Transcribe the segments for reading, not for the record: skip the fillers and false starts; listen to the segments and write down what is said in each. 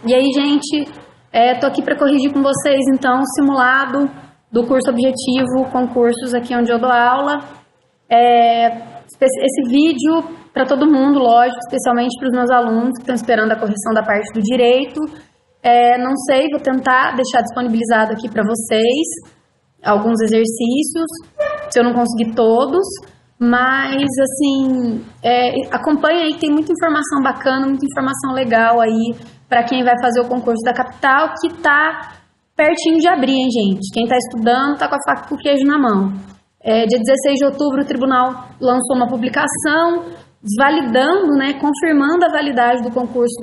E aí, gente, tô aqui para corrigir com vocês, então, o simulado do curso objetivo, concursos aqui onde eu dou aula. Esse vídeo para todo mundo, lógico, especialmente para os meus alunos que estão esperando a correção da parte do direito. Não sei, vou tentar deixar disponibilizado aqui para vocês alguns exercícios, se eu não conseguir todos, mas, assim, acompanha aí, tem muita informação bacana, muita informação legal aí para quem vai fazer o concurso da capital, que tá pertinho de abrir, hein, gente? Quem tá estudando tá com a faca e com o queijo na mão. Dia 16 de outubro, o tribunal lançou uma publicação validando, né, confirmando a validade do concurso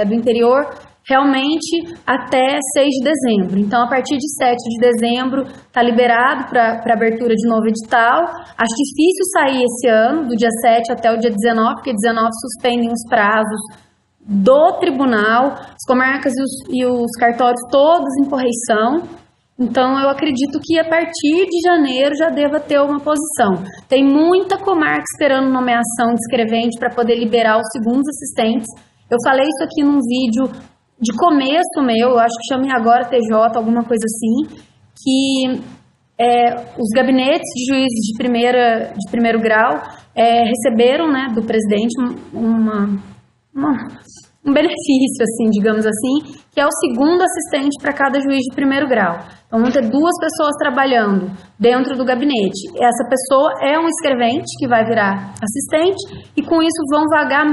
do interior realmente até 6 de dezembro. Então, a partir de 7 de dezembro, está liberado para abertura de novo edital. Acho difícil sair esse ano, do dia 7 até o dia 19, porque 19 suspendem os prazos do tribunal, as comarcas e os cartórios todos em correição. Então, eu acredito que a partir de janeiro já deva ter uma posição. Tem muita comarca esperando nomeação de escrevente para poder liberar os segundos assistentes. Eu falei isso aqui num vídeo de começo meu, eu acho que chame agora TJ, alguma coisa assim, que os gabinetes de juízes de primeiro grau receberam, né, do presidente um benefício, assim, digamos assim, que é o segundo assistente para cada juiz de primeiro grau. Então, vão ter 2 pessoas trabalhando dentro do gabinete. Essa pessoa é um escrevente que vai virar assistente e com isso vão vagar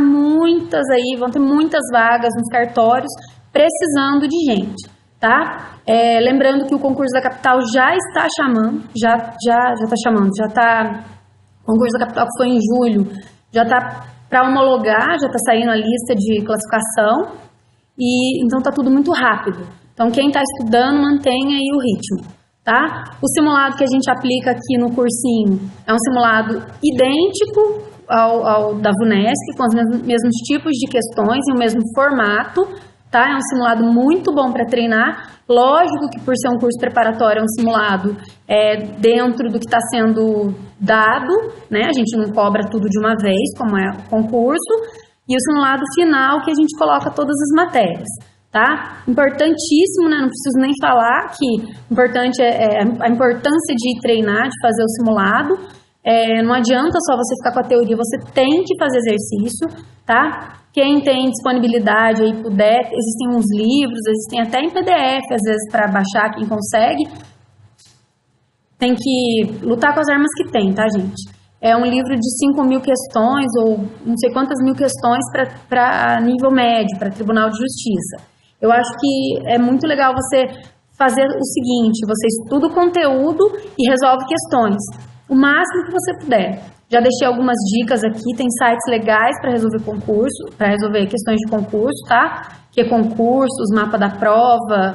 vão ter muitas vagas nos cartórios precisando de gente, tá? Lembrando que o concurso da capital já está chamando, o concurso da capital que foi em julho, já está para homologar, já está saindo a lista de classificação, e então está tudo muito rápido. Então, quem está estudando, mantenha aí o ritmo, tá? O simulado que a gente aplica aqui no cursinho é um simulado idêntico ao da VUNESC, com os mesmos tipos de questões e o mesmo formato, tá? É um simulado muito bom para treinar. Lógico que por ser um curso preparatório, é um simulado dentro do que está sendo dado, né? A gente não cobra tudo de uma vez, como é o concurso, e o simulado final que a gente coloca todas as matérias, tá? Importantíssimo, né? Não preciso nem falar que importante a importância de treinar, de fazer o simulado. Não adianta só você ficar com a teoria, você tem que fazer exercício, tá? Quem tem disponibilidade aí puder, existem uns livros, existem até em PDF, às vezes, para baixar, quem consegue. Tem que lutar com as armas que tem, tá, gente? É um livro de 5.000 questões, ou não sei quantas mil questões para nível médio, para Tribunal de Justiça. Eu acho que é muito legal você fazer o seguinte, você estuda o conteúdo e resolve questões, o máximo que você puder. Já deixei algumas dicas aqui, tem sites legais para resolver concurso, para resolver questões de concurso, tá? Que é concursos, mapa da prova,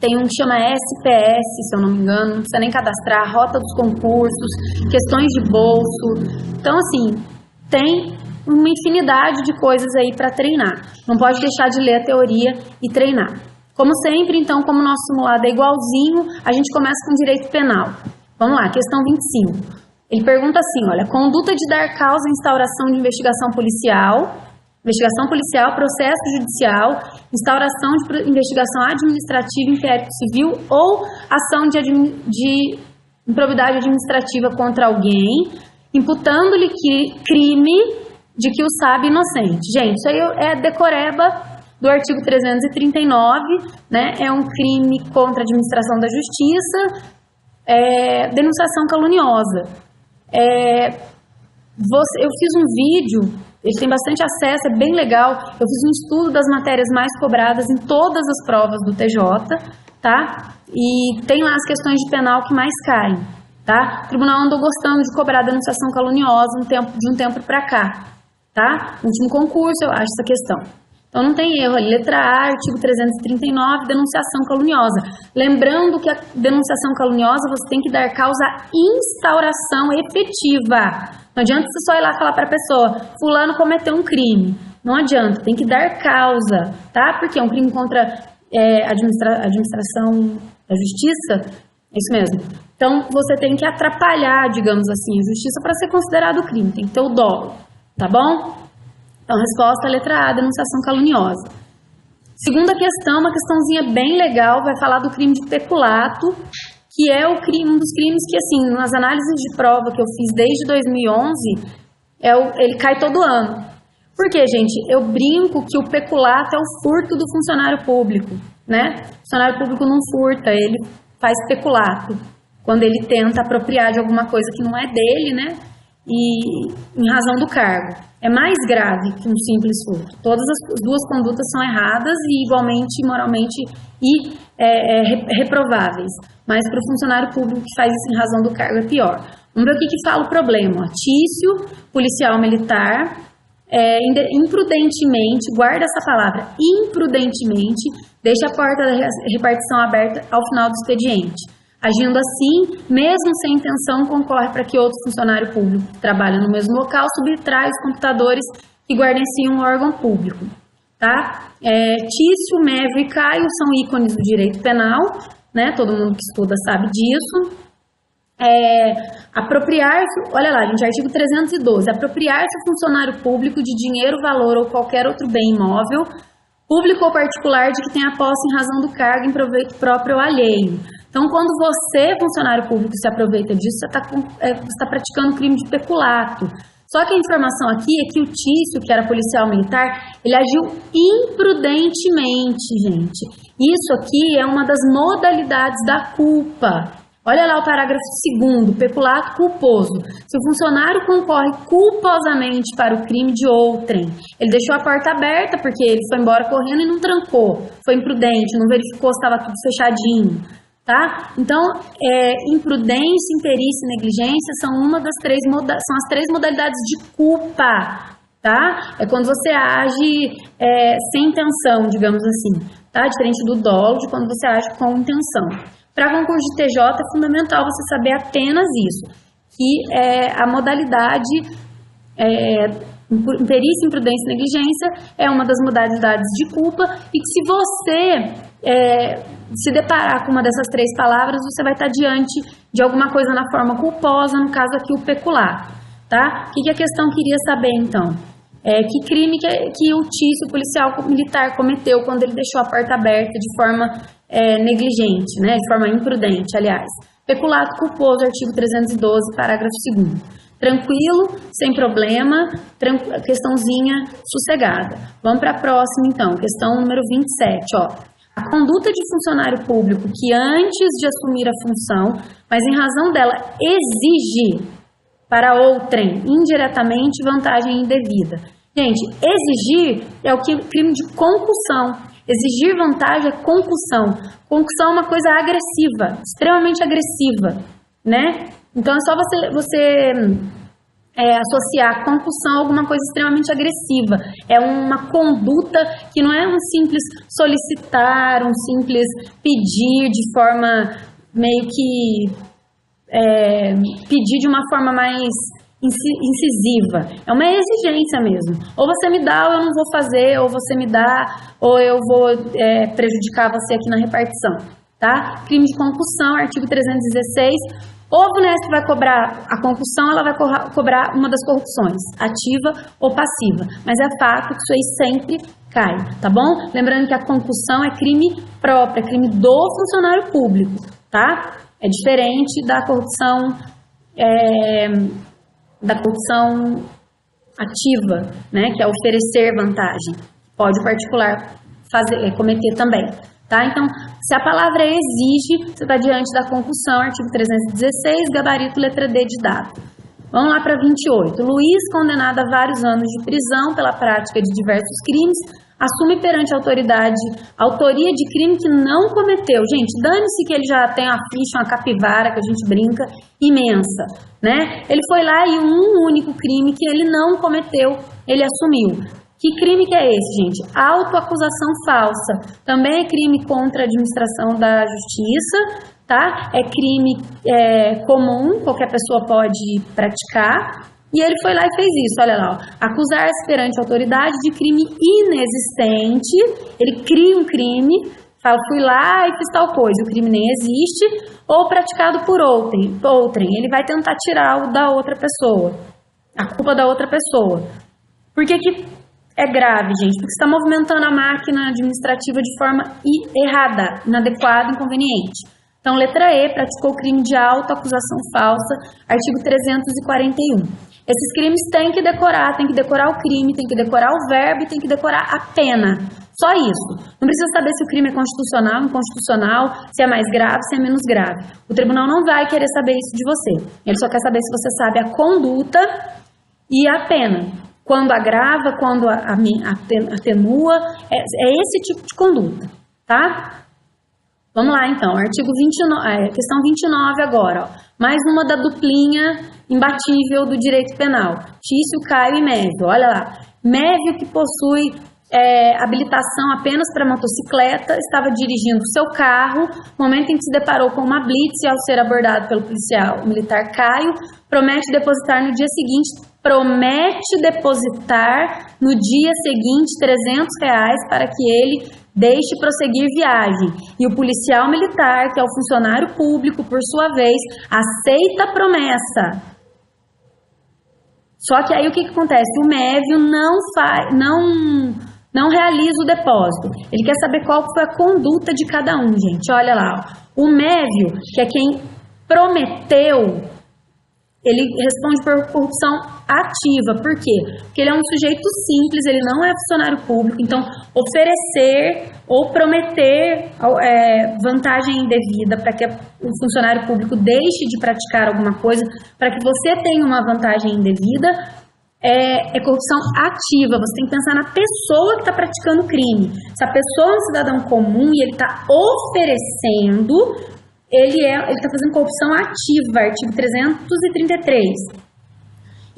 tem um que chama SPS, se eu não me engano, não precisa nem cadastrar, rota dos concursos, questões de bolso. Então, assim, tem uma infinidade de coisas aí para treinar. Não pode deixar de ler a teoria e treinar. Como sempre, então, como o nosso simulado é igualzinho, a gente começa com direito penal. Vamos lá, questão 25. Ele pergunta assim, olha, conduta de dar causa à instauração de investigação policial, processo judicial, instauração de investigação administrativa, inquérito civil ou ação de improbidade administrativa contra alguém, imputando-lhe crime de que o sabe inocente. Gente, isso aí é decoreba do artigo 339, né? É um crime contra a administração da justiça, denunciação caluniosa. Eu fiz um vídeo, ele tem bastante acesso, é bem legal. Eu fiz um estudo das matérias mais cobradas em todas as provas do TJ, tá? E tem lá as questões de penal que mais caem, tá? O tribunal andou gostando de cobrar denunciação caluniosa de um tempo pra cá, tá? No último concurso, eu acho essa questão. Então, não tem erro ali. Letra A, artigo 339, denunciação caluniosa. Lembrando que a denunciação caluniosa, você tem que dar causa à instauração efetiva. Não adianta você só ir lá falar para a pessoa, fulano cometeu um crime. Não adianta, tem que dar causa, tá? Porque é um crime contra a administração da justiça, é isso mesmo. Então, você tem que atrapalhar, digamos assim, a justiça para ser considerado crime. Tem que ter o dolo, tá bom? Então, resposta, letra A, denunciação caluniosa. Segunda questão, uma questãozinha bem legal, vai falar do crime de peculato, que é um dos crimes que, assim, nas análises de prova que eu fiz desde 2011, ele cai todo ano. Por quê, gente? Eu brinco que o peculato é o furto do funcionário público, né? O funcionário público não furta, ele faz peculato, quando ele tenta apropriar de alguma coisa que não é dele, né? E em razão do cargo. É mais grave que um simples furto. Todas as duas condutas são erradas e igualmente, moralmente reprováveis. Mas para o funcionário público que faz isso em razão do cargo é pior. Vamos ver o que fala o problema. Tício, policial militar, imprudentemente, guarda essa palavra, imprudentemente, deixa a porta da repartição aberta ao final do expediente. Agindo assim, mesmo sem intenção, concorre para que outro funcionário público que trabalha no mesmo local subtrai os computadores que guarnenciam um órgão público. Tá? Tício, Mévio e Caio são ícones do direito penal, né? Todo mundo que estuda sabe disso. Apropriar-se, olha lá, gente, artigo 312, apropriar-se ao funcionário público de dinheiro, valor ou qualquer outro bem imóvel, público ou particular, de que tenha posse em razão do cargo em proveito próprio ou alheio. Então, quando você, funcionário público, se aproveita disso, você está praticando crime de peculato. Só que a informação aqui é que o Tício, que era policial militar, ele agiu imprudentemente, gente. Isso aqui é uma das modalidades da culpa. Olha lá o parágrafo 2º, peculato culposo. Se o funcionário concorre culposamente para o crime de outrem, ele deixou a porta aberta porque ele foi embora correndo e não trancou, foi imprudente, não verificou se estava tudo fechadinho. Tá? Então, imprudência, imperícia e negligência são as três modalidades de culpa, tá? É quando você age sem intenção, digamos assim, tá? Diferente do dolo, de quando você age com intenção. Para concurso de TJ é fundamental você saber apenas isso, que a modalidade imperícia, imprudência e negligência é uma das modalidades de culpa e que se você se deparar com uma dessas três palavras, você vai estar diante de alguma coisa na forma culposa, no caso aqui o peculato, tá? O que a questão queria saber, então? Que crime que o Tício, o policial militar, cometeu quando ele deixou a porta aberta de forma negligente, né? De forma imprudente, aliás. Peculato culposo, artigo 312, parágrafo 2º. Tranquilo, sem problema, questãozinha sossegada. Vamos para a próxima, então, questão número 27, ó. A conduta de funcionário público que antes de assumir a função, mas em razão dela exige para outrem indiretamente vantagem indevida. Gente, exigir é o crime de concussão. Exigir vantagem é concussão. Concussão é uma coisa agressiva, extremamente agressiva, né? Então é só você associar concussão a alguma coisa extremamente agressiva. É uma conduta que não é um simples solicitar, um simples pedir de forma meio que pedir de uma forma mais incisiva. É uma exigência mesmo. Ou você me dá ou eu não vou fazer, ou você me dá ou eu vou prejudicar você aqui na repartição, tá? Crime de concussão, artigo 316. Ou a VUNESP vai cobrar a concussão, ela vai cobrar uma das corrupções, ativa ou passiva. Mas é fato que isso aí sempre cai, tá bom? Lembrando que a concussão é crime próprio, é crime do funcionário público, tá? É diferente da corrupção ativa, né? Que é oferecer vantagem. Pode o particular cometer também. Tá? Então, se a palavra exige, você está diante da concussão, artigo 316, gabarito, letra D de dado. Vamos lá para 28. Luiz, condenado a vários anos de prisão pela prática de diversos crimes, assume perante a autoridade autoria de crime que não cometeu. Gente, dane-se que ele já tem uma ficha, uma capivara, que a gente brinca, imensa, né? Ele foi lá e um único crime que ele não cometeu, ele assumiu. Que crime que é esse, gente? Autoacusação falsa. Também é crime contra a administração da justiça, tá? É crime comum, qualquer pessoa pode praticar. E ele foi lá e fez isso, olha lá. Acusar-se perante a autoridade de crime inexistente. Ele cria um crime, fala, fui lá e fiz tal coisa. O crime nem existe. Ou praticado por outrem. Ele vai tentar tirar o da outra pessoa. A culpa da outra pessoa. Por que é grave, gente? Porque você está movimentando a máquina administrativa de forma errada, inadequada, inconveniente. Então, letra E, praticou crime de autoacusação falsa, artigo 341. Esses crimes tem que decorar o crime, tem que decorar o verbo e tem que decorar a pena. Só isso. Não precisa saber se o crime é constitucional, inconstitucional, se é mais grave, se é menos grave. O tribunal não vai querer saber isso de você. Ele só quer saber se você sabe a conduta e a pena. Quando agrava, quando atenua, é esse tipo de conduta, tá? Vamos lá, então. Artigo 29, questão 29 agora. Ó. Mais uma da duplinha imbatível do direito penal. Tício, Caio e Mévio. Olha lá. Mévio, que possui habilitação apenas para motocicleta, estava dirigindo seu carro, no momento em que se deparou com uma blitz e ao ser abordado pelo policial militar Caio, promete depositar no dia seguinte R$300 para que ele deixe prosseguir viagem. E o policial militar, que é o funcionário público, por sua vez, aceita a promessa. Só que aí o que acontece? O Mévio não realiza o depósito. Ele quer saber qual foi a conduta de cada um, gente. Olha lá. Ó. O Mévio, que é quem prometeu, ele responde por corrupção ativa. Por quê? Porque ele é um sujeito simples, ele não é funcionário público. Então, oferecer ou prometer vantagem indevida para que o funcionário público deixe de praticar alguma coisa, para que você tenha uma vantagem indevida, é corrupção ativa. Você tem que pensar na pessoa que está praticando o crime. Se a pessoa é um cidadão comum e ele está oferecendo, ele está fazendo corrupção ativa, artigo 333.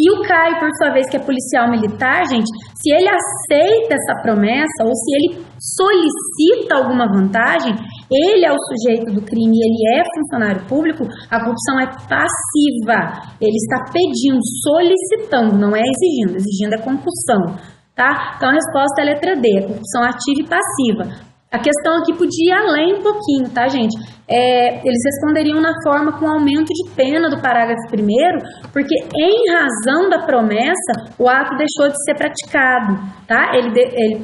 E o Caio, por sua vez, que é policial militar, gente, se ele aceita essa promessa ou se ele solicita alguma vantagem, ele é o sujeito do crime e ele é funcionário público, a corrupção é passiva. Ele está pedindo, solicitando, não é exigindo. Exigindo é concussão, tá? Então a resposta é a letra D, é corrupção ativa e passiva. A questão aqui podia ir além um pouquinho, tá, gente? Eles responderiam na forma com aumento de pena do parágrafo 1º, porque em razão da promessa, o ato deixou de ser praticado, tá?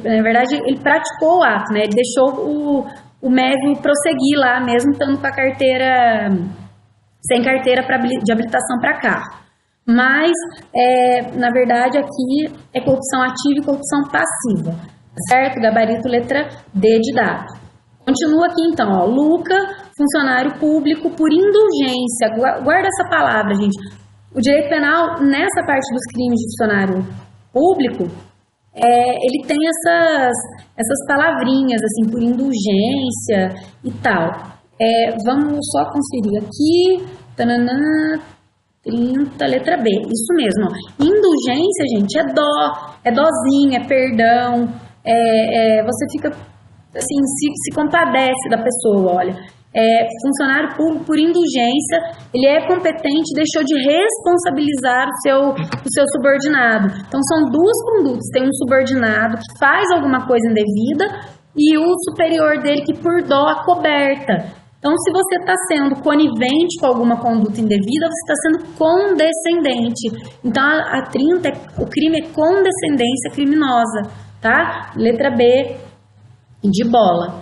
Na verdade, ele praticou o ato, né? Ele deixou o Mévio prosseguir lá, mesmo estando com a carteira, sem carteira de habilitação para carro. Mas, na verdade, aqui é corrupção ativa e corrupção passiva. Certo? Gabarito letra D de dado. Continua aqui então, ó. Luca, funcionário público por indulgência. Guarda essa palavra, gente. O direito penal, nessa parte dos crimes de funcionário público, ele tem essas palavrinhas, assim, por indulgência e tal. Vamos só conferir aqui. Tananã, 30, letra B. Isso mesmo, ó. Indulgência, gente, é dó, é dózinho, é perdão. Você fica assim, se compadece da pessoa, olha. Funcionário público por indulgência, ele é competente, deixou de responsabilizar o seu subordinado. Então são duas condutas, tem um subordinado que faz alguma coisa indevida e o superior dele que por dó acoberta. Então se você está sendo conivente com alguma conduta indevida, você está sendo condescendente. Então a 30, o crime é condescendência criminosa. Tá? Letra B de bola.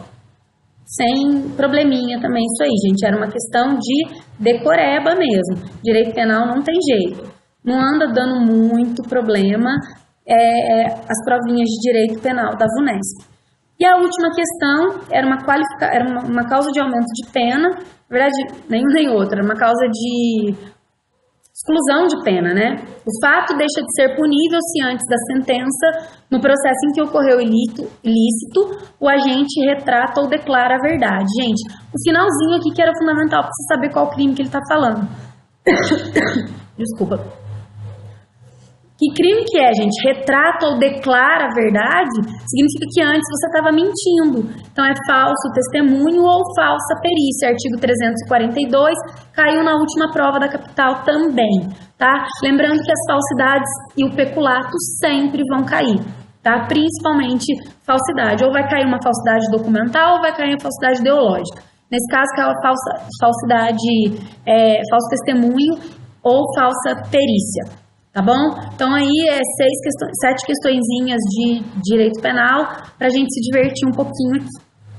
Sem probleminha também isso aí, gente. Era uma questão de decoreba mesmo. Direito penal não tem jeito. Não anda dando muito problema as provinhas de direito penal da VUNESP. E a última questão era uma causa de aumento de pena. Na verdade, nenhum nem outro. Era uma causa de exclusão de pena, né? O fato deixa de ser punível se antes da sentença, no processo em que ocorreu ilícito, o agente retrata ou declara a verdade. Gente, o finalzinho aqui que era fundamental para você saber qual crime que ele está falando. Desculpa. Que crime que é, gente? Retrata ou declara a verdade significa que antes você estava mentindo. Então é falso testemunho ou falsa perícia. Artigo 342 caiu na última prova da capital também, tá? Lembrando que as falsidades e o peculato sempre vão cair, tá? Principalmente falsidade. Ou vai cair uma falsidade documental ou vai cair uma falsidade ideológica. Nesse caso, caiu a falsidade, falso testemunho ou falsa perícia. Tá bom? Então aí 7 questõezinhas de direito penal pra gente se divertir um pouquinho aqui,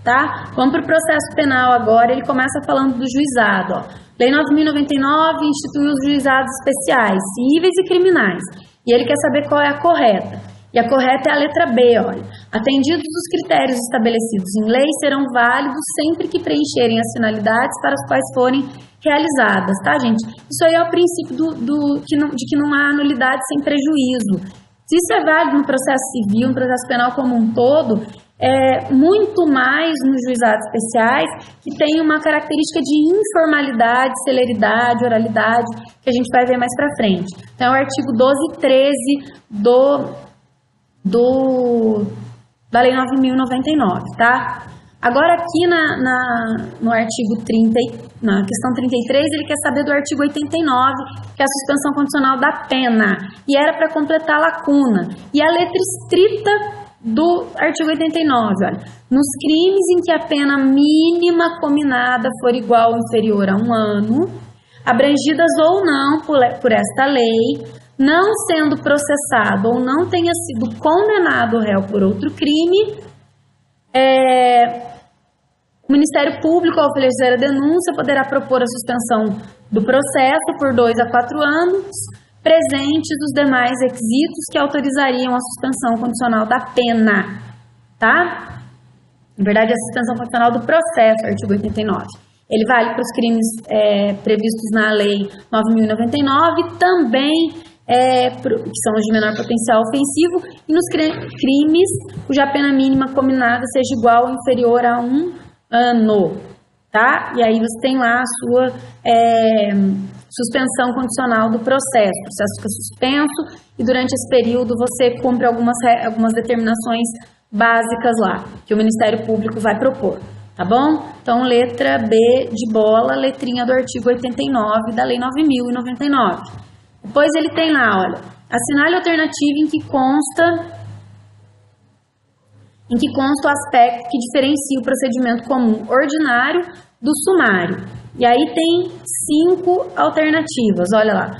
tá? Vamos pro processo penal agora, ele começa falando do juizado, ó. Lei 9.099 instituiu os juizados especiais, cíveis e criminais. E ele quer saber qual é a correta. E a correta é a letra B, olha. Atendidos os critérios estabelecidos em lei, serão válidos sempre que preencherem as finalidades para as quais forem realizadas, tá, gente? Isso aí é o princípio de que não há nulidade sem prejuízo. Se isso é válido no processo civil, no processo penal como um todo, é muito mais nos juizados especiais, que tem uma característica de informalidade, celeridade, oralidade, que a gente vai ver mais pra frente. Então, é o artigo 12 e 13 da Lei 9.099, tá? Agora aqui no artigo 30, na questão 33, ele quer saber do artigo 89, que é a suspensão condicional da pena, e era para completar a lacuna. E a letra estrita do artigo 89, olha, nos crimes em que a pena mínima combinada for igual ou inferior a 1 ano, abrangidas ou não por esta lei, não sendo processado ou não tenha sido condenado o réu por outro crime, o Ministério Público, ao oferecer a denúncia, poderá propor a suspensão do processo por 2 a 4 anos, presentes os demais requisitos que autorizariam a suspensão condicional da pena, tá? Na verdade, a suspensão condicional do processo, artigo 89. Ele vale para os crimes previstos na Lei 9.099, também que são os de menor potencial ofensivo, e nos crimes cuja pena mínima combinada seja igual ou inferior a 1 ano, tá? E aí você tem lá a sua suspensão condicional do processo. O processo fica suspenso e durante esse período você cumpre algumas determinações básicas lá, que o Ministério Público vai propor, tá bom? Então, letra B de bola, letrinha do artigo 89 da Lei 9.099. Depois ele tem lá, olha, assinale a alternativa em que consta o aspecto que diferencia o procedimento comum ordinário do sumário. E aí tem 5 alternativas, olha lá.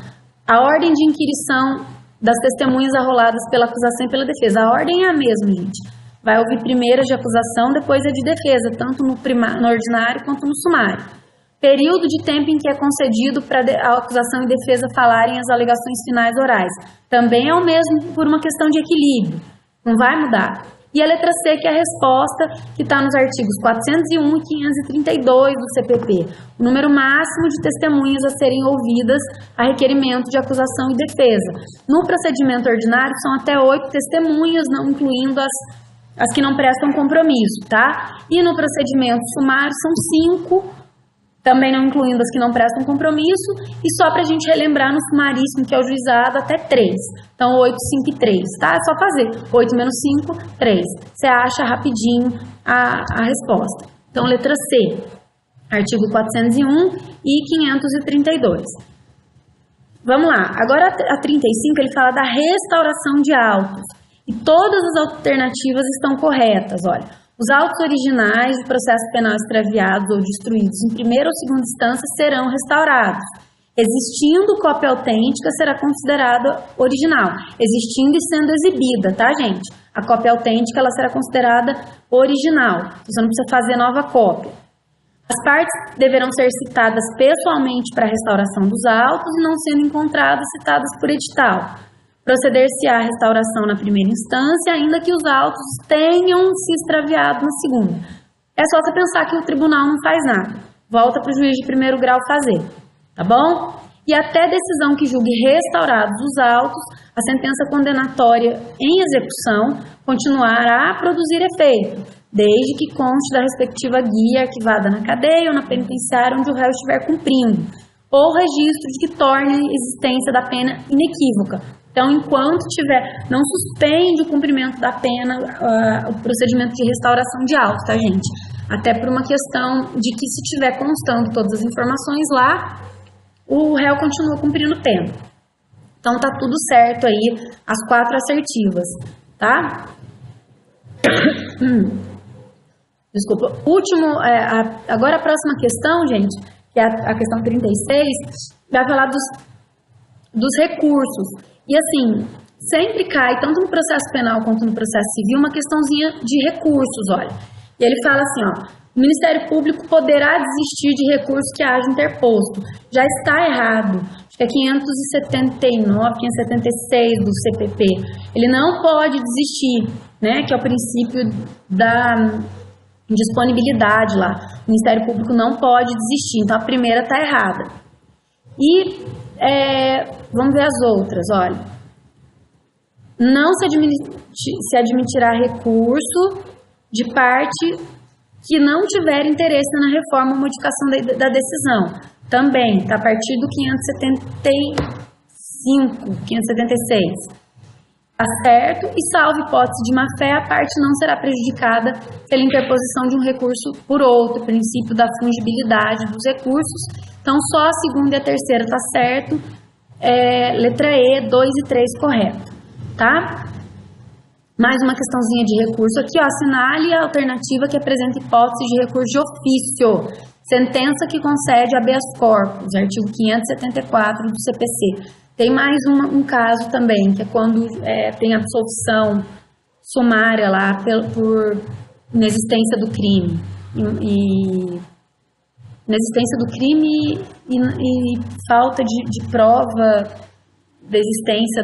A ordem de inquirição das testemunhas arroladas pela acusação e pela defesa. A ordem é a mesma, gente. Vai ouvir primeiro a de acusação, depois a de defesa, tanto no ordinário quanto no sumário. Período de tempo em que é concedido para a acusação e defesa falarem as alegações finais orais. Também é o mesmo por uma questão de equilíbrio. Não vai mudar. E a letra C, que é a resposta, que está nos artigos 401 e 532 do CPP. O número máximo de testemunhas a serem ouvidas a requerimento de acusação e defesa. No procedimento ordinário, são até 8 testemunhas, não incluindo as que não prestam compromisso, tá? E no procedimento sumário, são 5, também não incluindo as que não prestam compromisso, e só para a gente relembrar no sumaríssimo, que é o juizado, até 3. Então, 8, 5 e 3, tá? É só fazer. 8 menos 5, 3. Você acha rapidinho a resposta. Então, letra C, artigo 401 e 532. Vamos lá. Agora, a 35, ele fala da restauração de autos. E todas as alternativas estão corretas, olha. Os autos originais de processo penal extraviados ou destruídos em primeira ou segunda instância serão restaurados. Existindo cópia autêntica, será considerada original. Existindo e sendo exibida, tá, gente? A cópia autêntica, ela será considerada original. Você não precisa fazer nova cópia. As partes deverão ser citadas pessoalmente para a restauração dos autos e não sendo encontradas citadas por edital. Proceder-se-á à restauração na primeira instância, ainda que os autos tenham se extraviado na segunda. É só você pensar que o tribunal não faz nada. Volta para o juiz de primeiro grau fazer, tá bom? E até decisão que julgue restaurados os autos, a sentença condenatória em execução continuará a produzir efeito, desde que conste da respectiva guia arquivada na cadeia ou na penitenciária onde o réu estiver cumprindo, ou registro de que torne a existência da pena inequívoca. Então, enquanto tiver, não suspende o cumprimento da pena, o procedimento de restauração de autos, tá, gente? Até por uma questão de que se tiver constando todas as informações lá, o réu continua cumprindo pena. Então, tá tudo certo aí, as 4 assertivas, tá? Desculpa. Agora a próxima questão, gente, que é a questão 36, vai falar dos recursos. E assim, sempre cai, tanto no processo penal quanto no processo civil, uma questãozinha de recursos, olha. E ele fala assim, ó, o Ministério Público poderá desistir de recurso que haja interposto. Já está errado. Acho que é 579, 576 do CPP. Ele não pode desistir, né? Que é o princípio da disponibilidade lá. O Ministério Público não pode desistir. Então, a primeira está errada. E vamos ver as outras, olha. Não se admitirá recurso de parte que não tiver interesse na reforma ou modificação da decisão. Também, está a partir do 576. Tá certo? E salvo hipótese de má-fé, a parte não será prejudicada pela interposição de um recurso por outro, princípio da fungibilidade dos recursos. Então, só a segunda e a terceira está certo, letra E, 2 e 3 correto, tá? Mais uma questãozinha de recurso aqui, ó, assinale a alternativa que apresenta hipótese de recurso de ofício. Sentença que concede habeas corpus, artigo 574 do CPC. Tem mais um caso também, que é quando tem absolvição sumária lá por inexistência do crime. Inexistência do crime e falta de prova da existência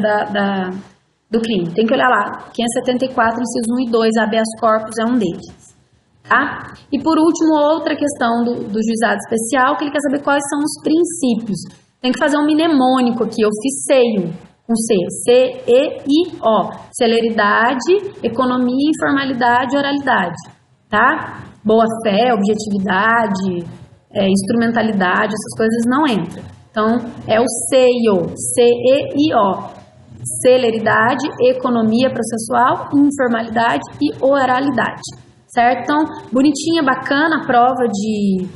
do crime. Tem que olhar lá, 574, incisos 1 e 2, habeas corpus é um deles. Tá? E por último, outra questão do juizado especial, que ele quer saber quais são os princípios. Tem que fazer um mnemônico aqui, oficeio, com C, C-E-I-O. Celeridade, economia, informalidade e oralidade. Tá? Boa-fé, objetividade, instrumentalidade, essas coisas não entram. Então, é o CEIO, C-E-I-O. Celeridade, economia processual, informalidade e oralidade, certo? Então, bonitinha, bacana a prova de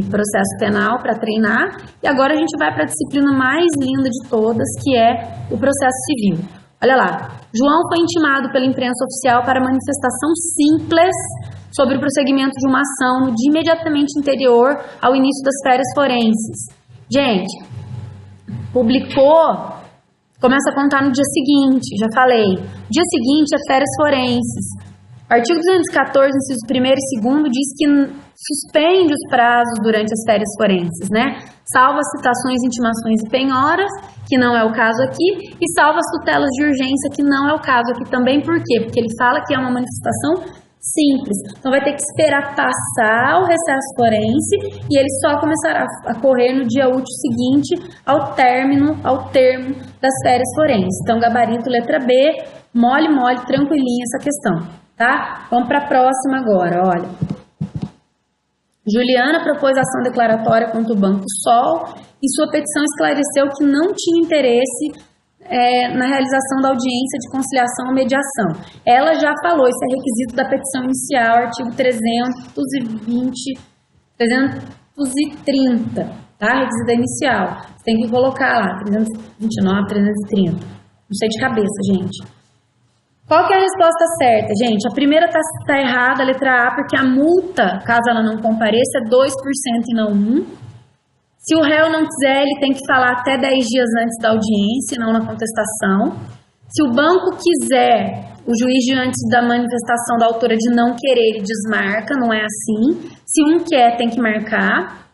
processo penal para treinar. E agora a gente vai para a disciplina mais linda de todas, que é o processo civil. Olha lá, João foi intimado pela imprensa oficial para manifestação simples sobre o prosseguimento de uma ação no dia imediatamente anterior ao início das férias forenses. Gente, publicou... Começa a contar no dia seguinte, já falei. Dia seguinte é férias forenses. O artigo 214, incisos 1º e 2º, diz que suspende os prazos durante as férias forenses, né? Salva as citações, intimações e penhoras, que não é o caso aqui, e salva as tutelas de urgência, que não é o caso aqui também. Por quê? Porque ele fala que é uma manifestação simples. Então, vai ter que esperar passar o recesso forense e ele só começará a correr no dia útil seguinte ao termo das férias forenses. Então, gabarito letra B, mole, tranquilinha essa questão, tá? Vamos para a próxima agora, olha. Juliana propôs ação declaratória contra o Banco Sol e sua petição esclareceu que não tinha interesse na realização da audiência de conciliação ou mediação. Ela já falou, isso é requisito da petição inicial, artigo 330, tá? Requisito inicial. Você tem que colocar lá, 329, 330. Não sei de cabeça, gente. Qual que é a resposta certa, gente? A primeira tá errada, a letra A, porque a multa, caso ela não compareça, é 2% e não 1%. Se o réu não quiser, ele tem que falar até 10 dias antes da audiência, não na contestação. Se o banco quiser, o juiz, diante da manifestação da autora de não querer, ele desmarca, não é assim. Se um quer, tem que marcar.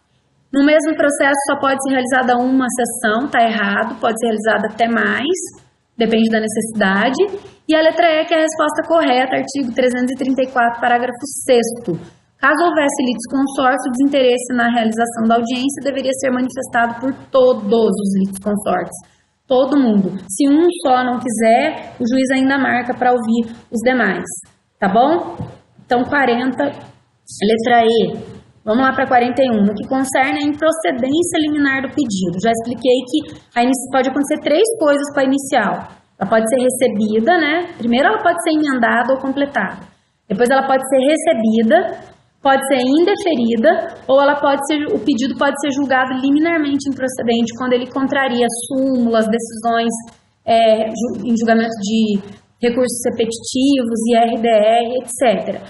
No mesmo processo, só pode ser realizada uma sessão, tá errado, pode ser realizada até mais, depende da necessidade. E a letra E, que é a resposta correta, artigo 334, parágrafo 6º. Caso houvesse litisconsórcio, o desinteresse na realização da audiência deveria ser manifestado por todos os litisconsórcios, todo mundo. Se um só não quiser, o juiz ainda marca para ouvir os demais, tá bom? Então, 40, letra E. Vamos lá para 41. No que concerne a improcedência liminar do pedido. Já expliquei que pode acontecer 3 coisas com a inicial. Ela pode ser recebida, né? Primeiro ela pode ser emendada ou completada. Depois ela pode ser recebida, pode ser indeferida, ou o pedido pode ser julgado liminarmente improcedente, quando ele contraria súmulas, decisões em julgamento de recursos repetitivos, IRDR, etc.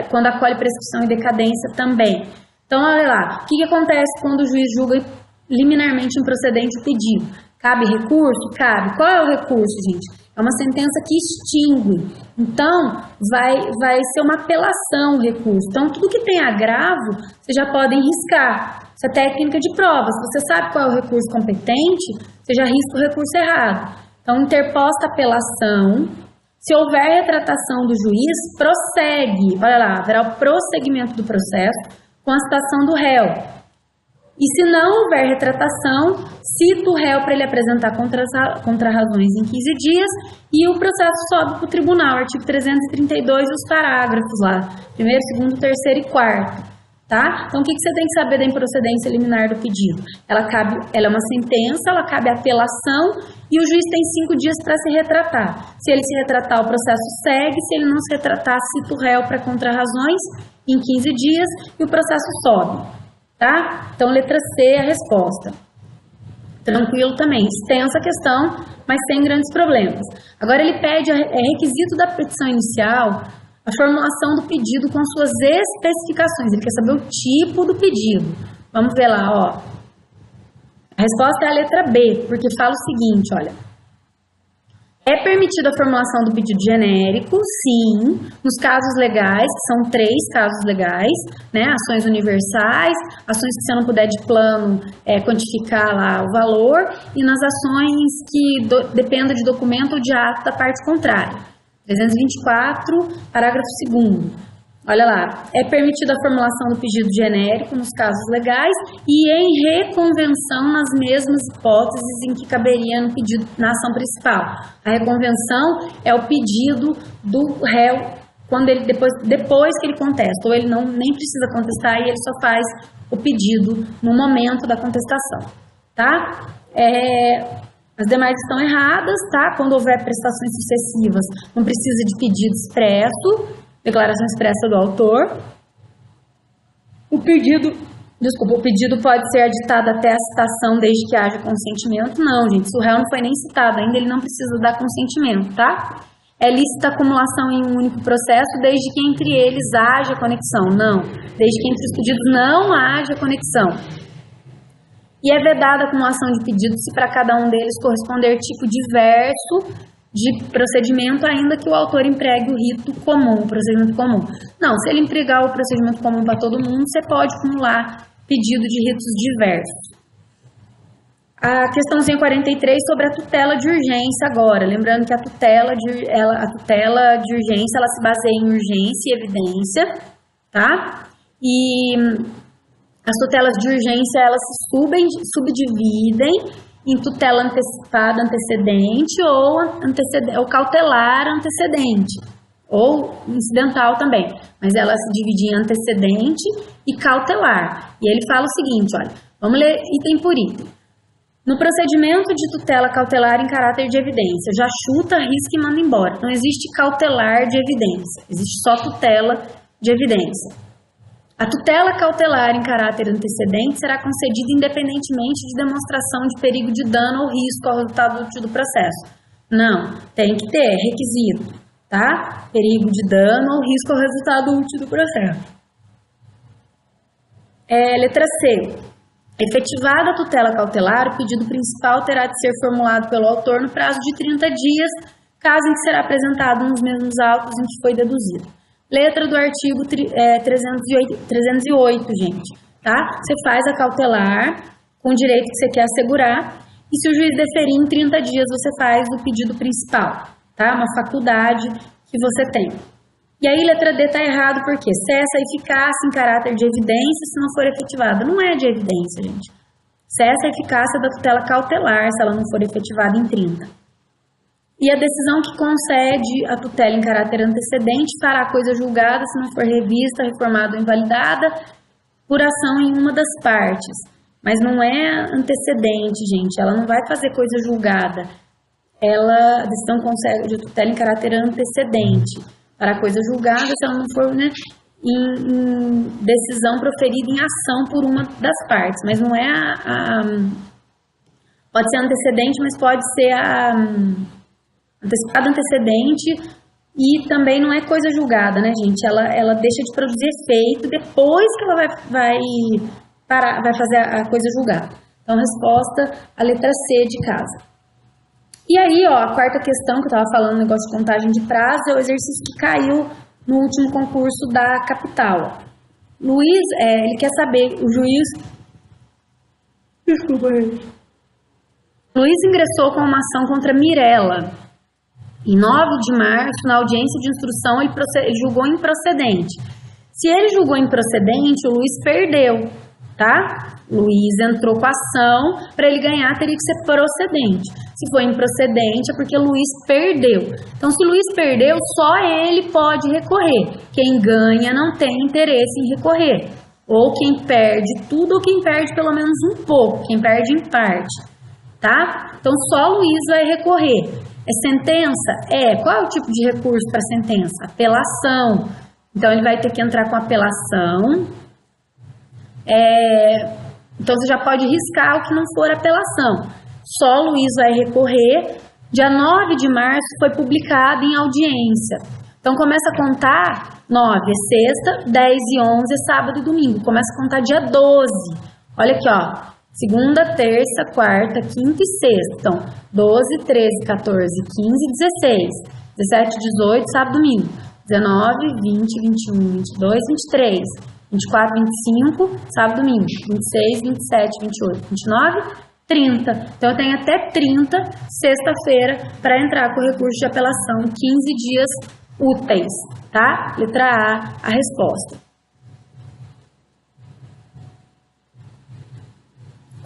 Quando acolhe prescrição e decadência também. Então, olha lá, o que acontece quando o juiz julga liminarmente improcedente o pedido? Cabe recurso? Cabe. Qual é o recurso, gente? É uma sentença que extingue. Então, vai ser uma apelação o recurso. Então, tudo que tem agravo, vocês já podem riscar. Isso é técnica de prova. Se você sabe qual é o recurso competente, você já risca o recurso errado. Então, interposta a apelação. Se houver retratação do juiz, prossegue. Olha lá, haverá o prosseguimento do processo com a citação do réu. E se não houver retratação, cita o réu para ele apresentar contrarrazões em 15 dias e o processo sobe para o tribunal, artigo 332, os parágrafos lá, 1º, 2º, 3º e 4º, tá? Então, o que você tem que saber da improcedência liminar do pedido? Ela é uma sentença, ela cabe a apelação e o juiz tem 5 dias para se retratar. Se ele se retratar, o processo segue, se ele não se retratar, cita o réu para contrarrazões em 15 dias e o processo sobe. Tá? Então, letra C é a resposta. Tranquilo também, extensa a questão, mas sem grandes problemas. Agora ele pede, é requisito da petição inicial, a formulação do pedido com suas especificações. Ele quer saber o tipo do pedido. Vamos ver lá, ó. A resposta é a letra B, porque fala o seguinte, olha. É permitida a formulação do pedido genérico, sim, nos casos legais, que são 3 casos legais, né? Ações universais, ações que você não puder de plano quantificar lá o valor, e nas ações que dependam de documento ou de ato da parte contrária. 324, parágrafo 2º. Olha lá, é permitida a formulação do pedido genérico nos casos legais e em reconvenção nas mesmas hipóteses em que caberia no pedido na ação principal. A reconvenção é o pedido do réu quando ele depois que ele contesta, ou ele nem precisa contestar e ele só faz o pedido no momento da contestação, tá? As demais estão erradas, tá? Quando houver prestações sucessivas, não precisa de pedido expresso. Declaração expressa do autor. O pedido pode ser aditado até a citação desde que haja consentimento. Não, gente, se o réu não foi nem citado ainda, ele não precisa dar consentimento, tá? É lícita a acumulação em um único processo desde que entre eles haja conexão. Não, desde que entre os pedidos não haja conexão. E é vedada a acumulação de pedidos se para cada um deles corresponder tipo diverso de procedimento, ainda que o autor empregue o rito comum, o procedimento comum. Não, se ele empregar o procedimento comum para todo mundo, você pode acumular pedido de ritos diversos. A questãozinha 43 sobre a tutela de urgência agora. Lembrando que a tutela de urgência, ela se baseia em urgência e evidência, tá? E as tutelas de urgência, elas se subdividem em tutela antecipada antecedente ou cautelar antecedente, ou incidental também, mas ela se divide em antecedente e cautelar. E ele fala o seguinte, olha, vamos ler item por item. No procedimento de tutela cautelar em caráter de evidência, já chuta, risca e manda embora. Não existe cautelar de evidência, existe só tutela de evidência. A tutela cautelar em caráter antecedente será concedida independentemente de demonstração de perigo de dano ou risco ao resultado útil do processo. Não, tem que ter, requisito, tá? Perigo de dano ou risco ao resultado útil do processo. Letra C. Efetivada a tutela cautelar, o pedido principal terá de ser formulado pelo autor no prazo de 30 dias, caso em que será apresentado nos mesmos autos em que foi deduzido. Letra do artigo 308, gente, tá? Você faz a cautelar com o direito que você quer assegurar e se o juiz deferir em 30 dias, você faz o pedido principal, tá? Uma faculdade que você tem. E aí, letra D tá errado porque cessa a eficácia em caráter de evidência se não for efetivada. Não é de evidência, gente. Cessa a eficácia da tutela cautelar se ela não for efetivada em 30. E a decisão que concede a tutela em caráter antecedente fará a coisa julgada se não for revista, reformada ou invalidada por ação em uma das partes. Mas não é antecedente, gente. Ela não vai fazer coisa julgada. A decisão concede a tutela em caráter antecedente para a coisa julgada se ela não for, né, em decisão proferida em ação por uma das partes. Mas não é pode ser antecedente, mas pode ser antecipado antecedente e também não é coisa julgada, né, gente? Ela deixa de produzir efeito depois que ela vai fazer a coisa julgada, Então, resposta a letra C de casa. E aí, ó, a quarta questão que eu estava falando, negócio de contagem de prazo, é o exercício que caiu no último concurso da capital. Ó. Luiz, ele quer saber, o juiz... Desculpa, gente. Luiz ingressou com uma ação contra Mirella. Em 9 de março, na audiência de instrução, ele julgou improcedente. Se ele julgou improcedente, o Luiz perdeu, tá? Luiz entrou com a ação, para ele ganhar teria que ser procedente. Se for improcedente é porque Luiz perdeu. Então, se Luiz perdeu, só ele pode recorrer. Quem ganha não tem interesse em recorrer. Ou quem perde tudo, ou quem perde pelo menos um pouco, quem perde em parte, tá? Então, só Luiz vai recorrer. É sentença? Qual é o tipo de recurso para sentença? Apelação. Então, ele vai ter que entrar com apelação. Então, você já pode riscar o que não for apelação. Só Luiz vai recorrer. Dia 9 de março foi publicado em audiência. Então, começa a contar 9 é sexta, 10 e 11 é sábado e domingo. Começa a contar dia 12. Olha aqui, ó. Segunda, terça, quarta, quinta e sexta. Então, 12, 13, 14, 15, 16, 17, 18, sábado, domingo. 19, 20, 21, 22, 23, 24, 25, sábado, domingo. 26, 27, 28, 29, 30. Então, eu tenho até 30, sexta-feira, para entrar com o recurso de apelação. 15 dias úteis, tá? Letra A resposta.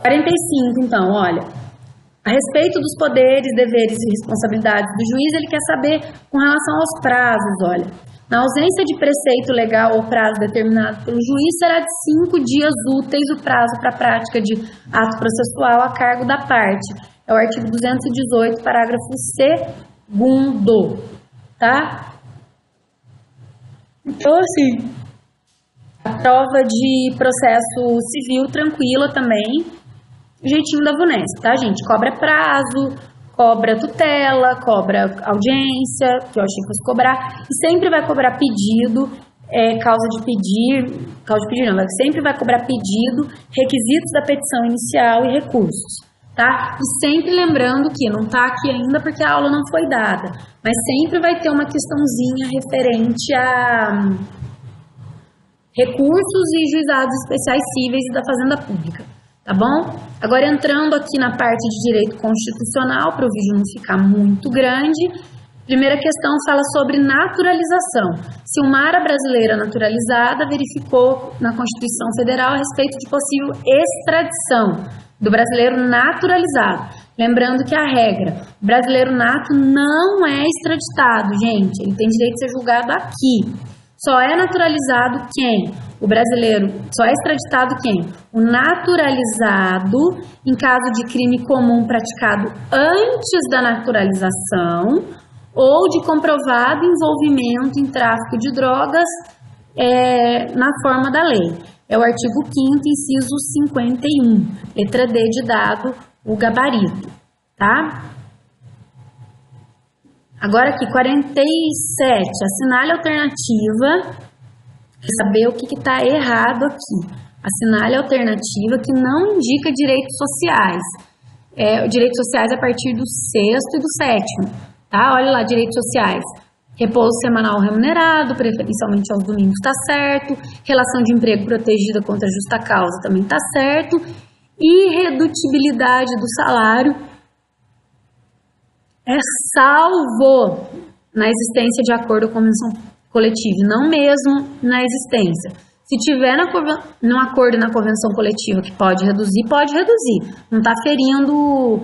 45, então, olha, a respeito dos poderes, deveres e responsabilidades do juiz, ele quer saber com relação aos prazos, olha. Na ausência de preceito legal ou prazo determinado pelo juiz, será de 5 dias úteis o prazo para a prática de ato processual a cargo da parte. É o artigo 218, parágrafo 2º, tá? Então, assim, a prova de processo civil tranquila também, jeitinho da VUNESP, tá, gente? Cobra prazo, cobra tutela, cobra audiência, que eu achei que fosse cobrar, e sempre vai cobrar pedido, causa de pedir não, sempre vai cobrar pedido, requisitos da petição inicial e recursos, tá? E sempre lembrando que não tá aqui ainda porque a aula não foi dada, mas sempre vai ter uma questãozinha referente a recursos e juizados especiais cíveis e da Fazenda Pública. Tá bom? Agora, entrando aqui na parte de direito constitucional, para o vídeo não ficar muito grande, primeira questão fala sobre naturalização. Se uma área brasileira naturalizada verificou na Constituição Federal a respeito de possível extradição do brasileiro naturalizado. Lembrando que a regra, o brasileiro nato não é extraditado, gente. Ele tem direito de ser julgado aqui. Só é naturalizado quem? O brasileiro, só é extraditado quem? O naturalizado em caso de crime comum praticado antes da naturalização ou de comprovado envolvimento em tráfico de drogas na forma da lei. É o artigo 5º, inciso 51, letra D de dado, o gabarito, tá? Agora aqui, 47, assinale a alternativa, saber o que está errado aqui. Assinale a alternativa que não indica direitos sociais. Direitos sociais a partir do 6º e do 7º, tá? Olha lá, direitos sociais. Repouso semanal remunerado, preferencialmente aos domingos, tá certo. Relação de emprego protegida contra justa causa também tá certo. Irredutibilidade do salário é salvo na existência de acordo ou convenção coletiva, não mesmo na existência. Se tiver no acordo e na convenção coletiva que pode reduzir, não está ferindo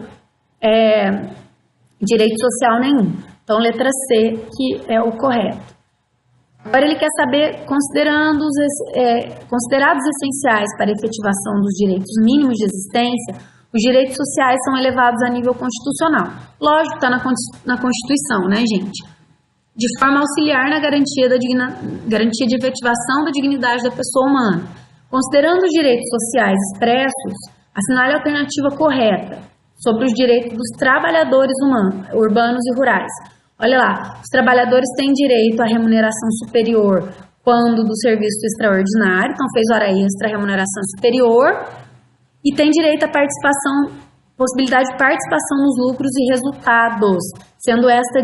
direito social nenhum. Então, letra C, que é o correto. Agora, ele quer saber, considerados essenciais para a efetivação dos direitos mínimos de existência, os direitos sociais são elevados a nível constitucional. Lógico, está na Constituição, né, gente? De forma a auxiliar na garantia de efetivação da dignidade da pessoa humana. Considerando os direitos sociais expressos, assinale a alternativa correta sobre os direitos dos trabalhadores urbanos e rurais. Olha lá, os trabalhadores têm direito à remuneração superior quando do serviço extraordinário, então fez hora extra, remuneração superior, e tem direito à participação, possibilidade de participação nos lucros e resultados, sendo essa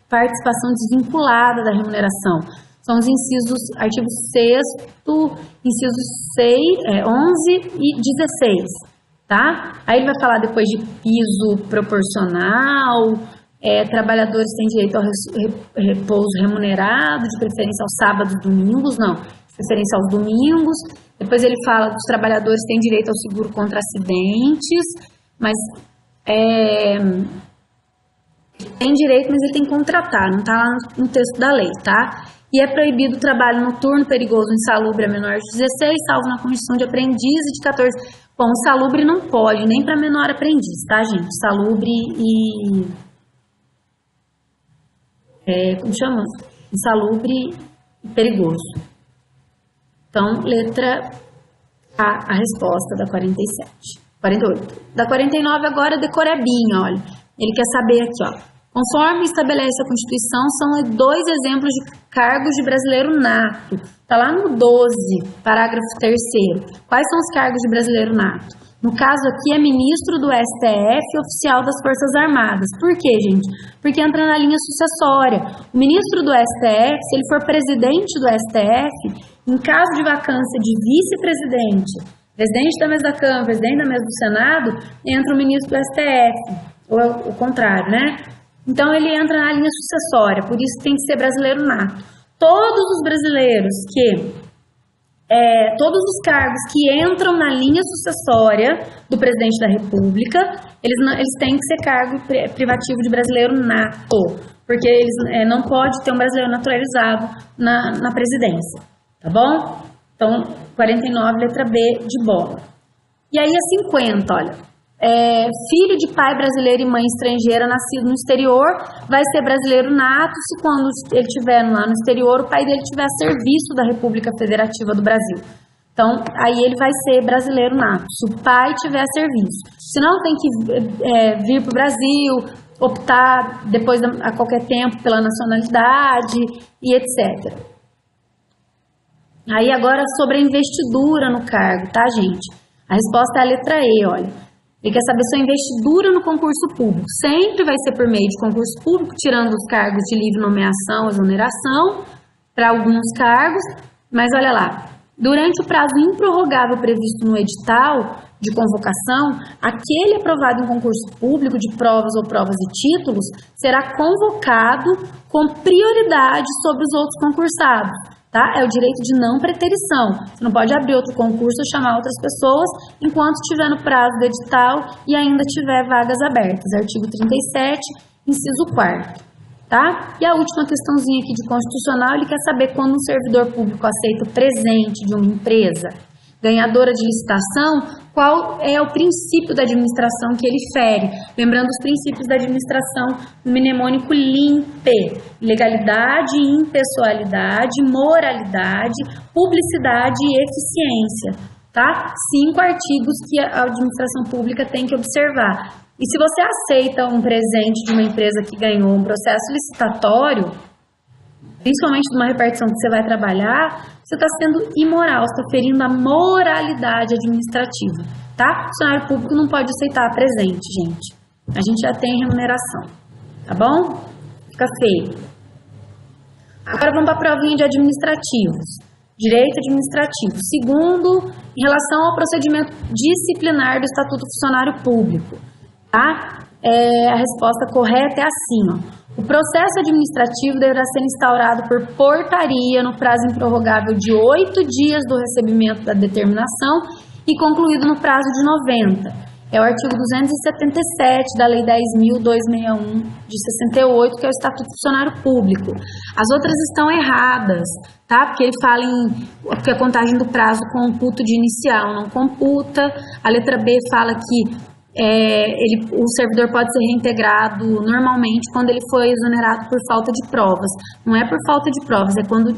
participação desvinculada da remuneração. São os incisos, artigo 6º, incisos 11 e 16, tá? Aí ele vai falar depois de piso proporcional, trabalhadores têm direito ao repouso remunerado, de preferência aos sábados e domingos, não, de preferência aos domingos. Depois ele fala dos trabalhadores têm direito ao seguro contra acidentes, mas tem direito, mas ele tem que contratar, não está lá no texto da lei, tá? E é proibido o trabalho noturno, perigoso, insalubre a menor de 16, salvo na condição de aprendiz e de 14. Bom, insalubre não pode, nem para menor aprendiz, tá, gente? Insalubre e... como chama? Insalubre e perigoso. Então, letra A resposta da 48. Da 49 agora, decorebinha, olha. Ele quer saber aqui, ó. Conforme estabelece a Constituição, são 2 exemplos de cargos de brasileiro nato. Está lá no 12, parágrafo 3º. Quais são os cargos de brasileiro nato? No caso aqui é ministro do STF e oficial das Forças Armadas. Por quê, gente? Porque entra na linha sucessória. O ministro do STF, se ele for presidente do STF, em caso de vacância de vice-presidente, presidente da mesa da Câmara, presidente da mesa do Senado, entra o ministro do STF. Ou é o contrário, né? Então, ele entra na linha sucessória, por isso tem que ser brasileiro nato. Todos os brasileiros todos os cargos que entram na linha sucessória do presidente da República, eles têm que ser cargo privativo de brasileiro nato, porque eles não pode ter um brasileiro naturalizado na presidência, tá bom? Então, 49, letra B de bola. E aí a 50, olha. Filho de pai brasileiro e mãe estrangeira nascido no exterior vai ser brasileiro nato se quando ele estiver lá no exterior o pai dele tiver a serviço da República Federativa do Brasil. Então, aí ele vai ser brasileiro nato, se o pai tiver a serviço. Senão tem que vir para o Brasil, optar depois a qualquer tempo pela nacionalidade e etc. Aí agora sobre a investidura no cargo, tá, gente? A resposta é a letra E, olha. Ele quer saber se a investidura no concurso público sempre vai ser por meio de concurso público, tirando os cargos de livre nomeação, exoneração, para alguns cargos. Mas olha lá, durante o prazo improrrogável previsto no edital de convocação, aquele aprovado em concurso público de provas ou provas e títulos será convocado com prioridade sobre os outros concursados. Tá? É o direito de não preterição. Você não pode abrir outro concurso ou chamar outras pessoas enquanto estiver no prazo do edital e ainda tiver vagas abertas. Artigo 37, inciso 4º. Tá? E a última questãozinha aqui de constitucional, ele quer saber quando um servidor público aceita o presente de uma empresa ganhadora de licitação, qual é o princípio da administração que ele fere. Lembrando os princípios da administração no mnemônico LIMPE: legalidade, impessoalidade, moralidade, publicidade e eficiência. Tá? 5 artigos que a administração pública tem que observar. E se você aceita um presente de uma empresa que ganhou um processo licitatório, principalmente de uma repartição que você vai trabalhar, você está sendo imoral, você está ferindo a moralidade administrativa, tá? O funcionário público não pode aceitar presente, gente. A gente já tem remuneração, tá bom? Fica feio. Agora vamos para a provinha de administrativos. Direito administrativo. Segundo, em relação ao procedimento disciplinar do Estatuto do Funcionário Público, tá? A resposta correta é assim, ó. O processo administrativo deverá ser instaurado por portaria no prazo improrrogável de 8 dias do recebimento da determinação e concluído no prazo de 90. É o artigo 277 da Lei 10.261 de 68, que é o Estatuto do Funcionário Público. As outras estão erradas, tá? Porque ele fala que a contagem do prazo computa de inicial, não computa. A letra B fala que o servidor pode ser reintegrado normalmente quando ele foi exonerado por falta de provas. Não é por falta de provas, é quando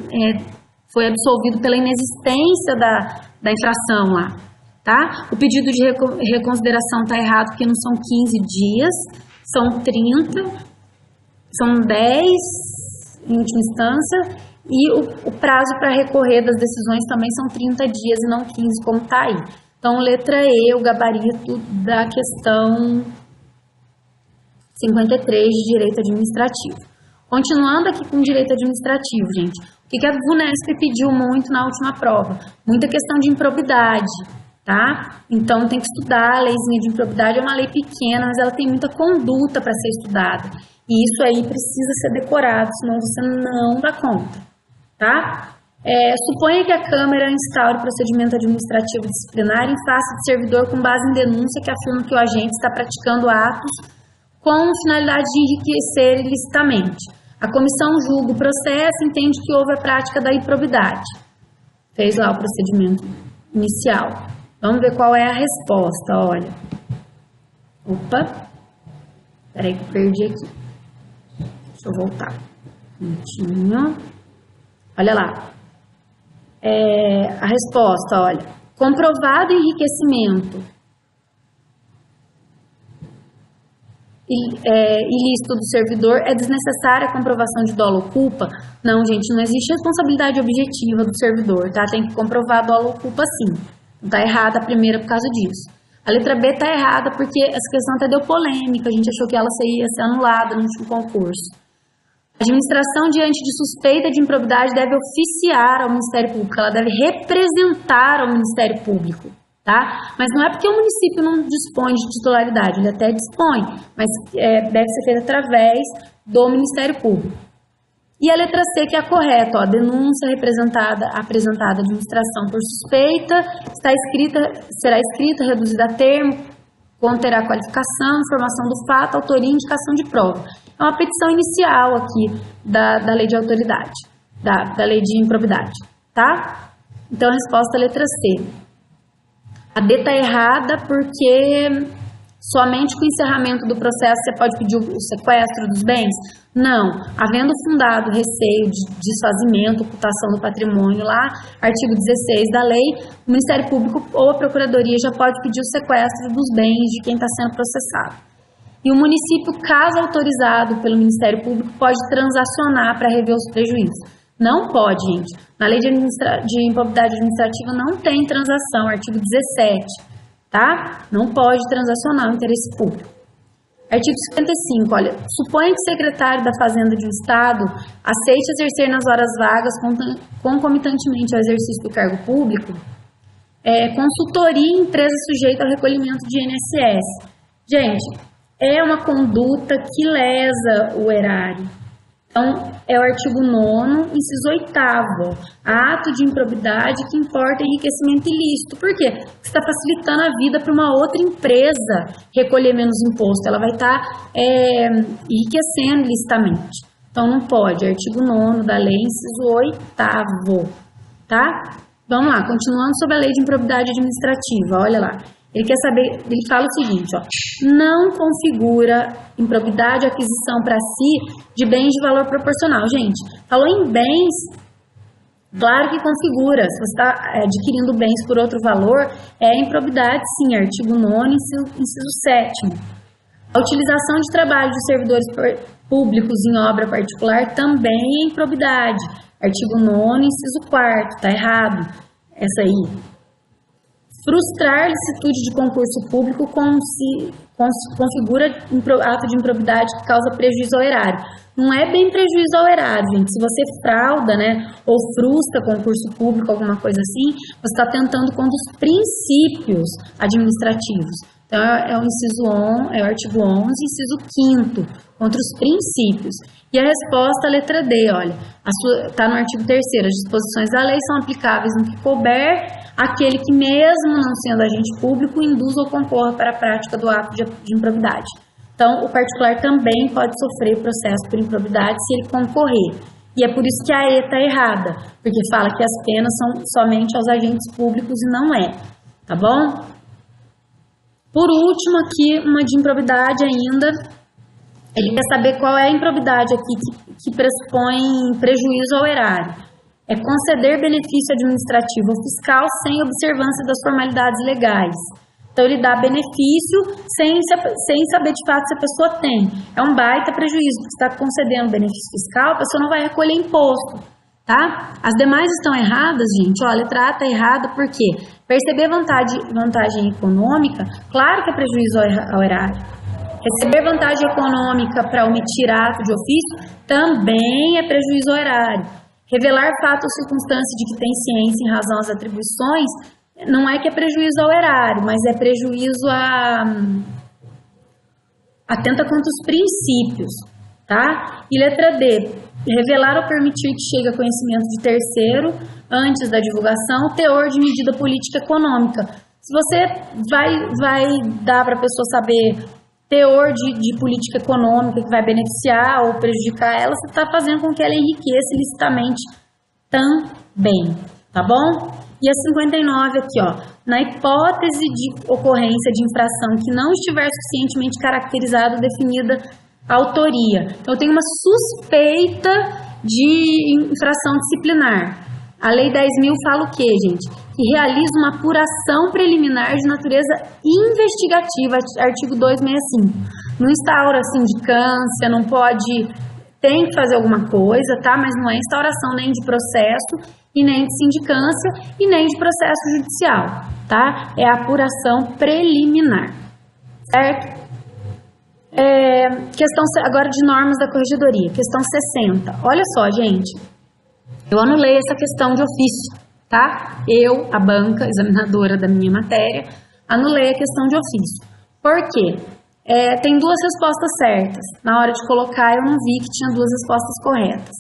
foi absolvido pela inexistência da infração lá, tá? O pedido de reconsideração está errado porque não são 15 dias, são 30, são 10 em última instância, e o prazo para recorrer das decisões também são 30 dias e não 15, como está aí. Então, letra E, o gabarito da questão 53 de Direito Administrativo. Continuando aqui com Direito Administrativo, gente. O que a VUNESP pediu muito na última prova? Muita questão de improbidade, tá? Então, tem que estudar. A leizinha de improbidade é uma lei pequena, mas ela tem muita conduta para ser estudada. E isso aí precisa ser decorado, senão você não dá conta, tá? Suponha que a Câmara instaure procedimento administrativo disciplinar em face de servidor com base em denúncia que afirma que o agente está praticando atos com finalidade de enriquecer ilicitamente. A comissão julga o processo e entende que houve a prática da improbidade. Fez lá o procedimento inicial. Vamos ver qual é a resposta, olha. Opa, peraí que eu perdi aqui. Deixa eu voltar. Um minutinho. Olha lá. A resposta, olha. Comprovado enriquecimento ilícito do servidor, é desnecessária a comprovação de dolo ou culpa? Não, gente, não existe responsabilidade objetiva do servidor, tá? Tem que comprovar dolo ou culpa sim. Tá errada a primeira por causa disso. A letra B tá errada porque essa questão até deu polêmica, a gente achou que ela ia ser anulada no último concurso. A administração, diante de suspeita de improbidade, deve oficiar ao Ministério Público, ela deve representar ao Ministério Público, tá? Mas não é porque o município não dispõe de titularidade, ele até dispõe, mas deve ser feito através do Ministério Público. E a letra C, que é a correta, ó, denúncia apresentada à administração por suspeita, será escrita, reduzida a termo, conterá qualificação, informação do fato, autoria e indicação de prova. É uma petição inicial aqui da lei de autoridade, da lei de improbidade, tá? Então, a resposta é a letra C. A D está errada porque somente com o encerramento do processo você pode pedir o sequestro dos bens? Não. Havendo fundado receio de desfazimento, ocultação do patrimônio lá, artigo 16 da lei, o Ministério Público ou a Procuradoria já pode pedir o sequestro dos bens de quem está sendo processado. E o município, caso autorizado pelo Ministério Público, pode transacionar para rever os prejuízos. Não pode, gente. Na lei de improbidade administrativa não tem transação, artigo 17, tá? Não pode transacionar o interesse público. Artigo 55, olha, suponha que o secretário da Fazenda de um Estado aceite exercer nas horas vagas, concomitantemente ao exercício do cargo público, consultoria em empresa sujeita ao recolhimento de INSS. Gente, é uma conduta que lesa o erário. Então, é o artigo 9º, inciso 8º, ato de improbidade que importa enriquecimento ilícito. Por quê? Porque você está facilitando a vida para uma outra empresa recolher menos imposto. Ela vai estar enriquecendo ilicitamente. Então, não pode. Artigo 9º da lei, inciso 8º, tá? Vamos lá, continuando sobre a lei de improbidade administrativa, olha lá. Ele quer saber, ele fala o seguinte, ó, não configura improbidade a aquisição para si de bens de valor proporcional. Gente, falou em bens, claro que configura. Se você está adquirindo bens por outro valor, é improbidade sim, artigo 9º, inciso 7º. A utilização de trabalho de servidores públicos em obra particular também é improbidade. Artigo 9º, inciso 4º, tá errado essa aí. Frustrar licitude de concurso público configura ato de improbidade que causa prejuízo ao erário. Não é bem prejuízo ao erário, gente. Se você frauda, né, ou frustra concurso público, alguma coisa assim, você está tentando contra os princípios administrativos. Então, é o artigo 11, inciso 5º, contra os princípios. E a resposta, a letra D, olha, está no artigo 3º, as disposições da lei são aplicáveis no que couber aquele que, mesmo não sendo agente público, induza ou concorra para a prática do ato de improbidade. Então, o particular também pode sofrer processo por improbidade se ele concorrer. E é por isso que a E está errada, porque fala que as penas são somente aos agentes públicos e não é, tá bom? Por último, aqui, uma de improbidade ainda. Ele quer saber qual é a improbidade aqui que pressupõe prejuízo ao erário. É conceder benefício administrativo ou fiscal sem observância das formalidades legais. Então, ele dá benefício sem saber de fato se a pessoa tem. É um baita prejuízo, porque você está concedendo benefício fiscal, a pessoa não vai recolher imposto. tá? As demais estão erradas, gente. Ó, a letra A está errada por quê? Perceber vantagem econômica, claro que é prejuízo ao erário. Receber vantagem econômica para omitir ato de ofício também é prejuízo ao erário. Revelar fato ou circunstância de que tem ciência em razão às atribuições não é que é prejuízo ao erário, mas é prejuízo atenta contra os princípios, tá? E letra D, revelar ou permitir que chegue a conhecimento de terceiro antes da divulgação o teor de medida política econômica. Se você vai dar para a pessoa saber teor de política econômica que vai beneficiar ou prejudicar ela, você está fazendo com que ela enriqueça ilicitamente também, tá bom? E a 59 aqui, ó, na hipótese de ocorrência de infração que não estiver suficientemente caracterizada ou definida a autoria. Então, eu tenho uma suspeita de infração disciplinar. A Lei 10.000 fala o quê, gente? Que realiza uma apuração preliminar de natureza investigativa, artigo 265. Não instaura sindicância, não pode... Tem que fazer alguma coisa, tá? Mas não é instauração nem de processo, e nem de sindicância, e nem de processo judicial, tá? É a apuração preliminar, certo? Questão agora de normas da corregedoria, questão 60. Olha só, gente, eu anulei essa questão de ofício, tá? Eu, a banca, examinadora da minha matéria, anulei a questão de ofício. Por quê? Tem duas respostas certas. Na hora de colocar, eu não vi que tinha duas respostas corretas,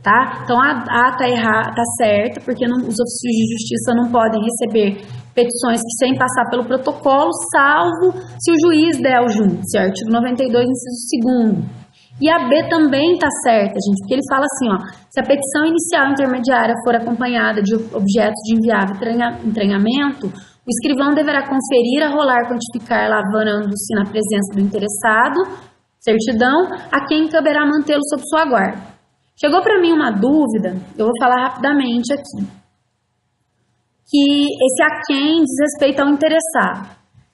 tá? Então, a A tá errada, tá certa, porque os ofícios de justiça não podem receber petições que sem passar pelo protocolo, salvo se o juiz der ao júdice, artigo 92, inciso 2º. E a B também tá certa, gente, porque ele fala assim, ó, se a petição inicial intermediária for acompanhada de objetos de inviável entranhamento, o escrivão deverá conferir, arrolar, quantificar, lavrando-se na presença do interessado, certidão, a quem caberá mantê-lo sob sua guarda. Chegou para mim uma dúvida, eu vou falar rapidamente aqui, que esse a quem diz respeito ao interessado.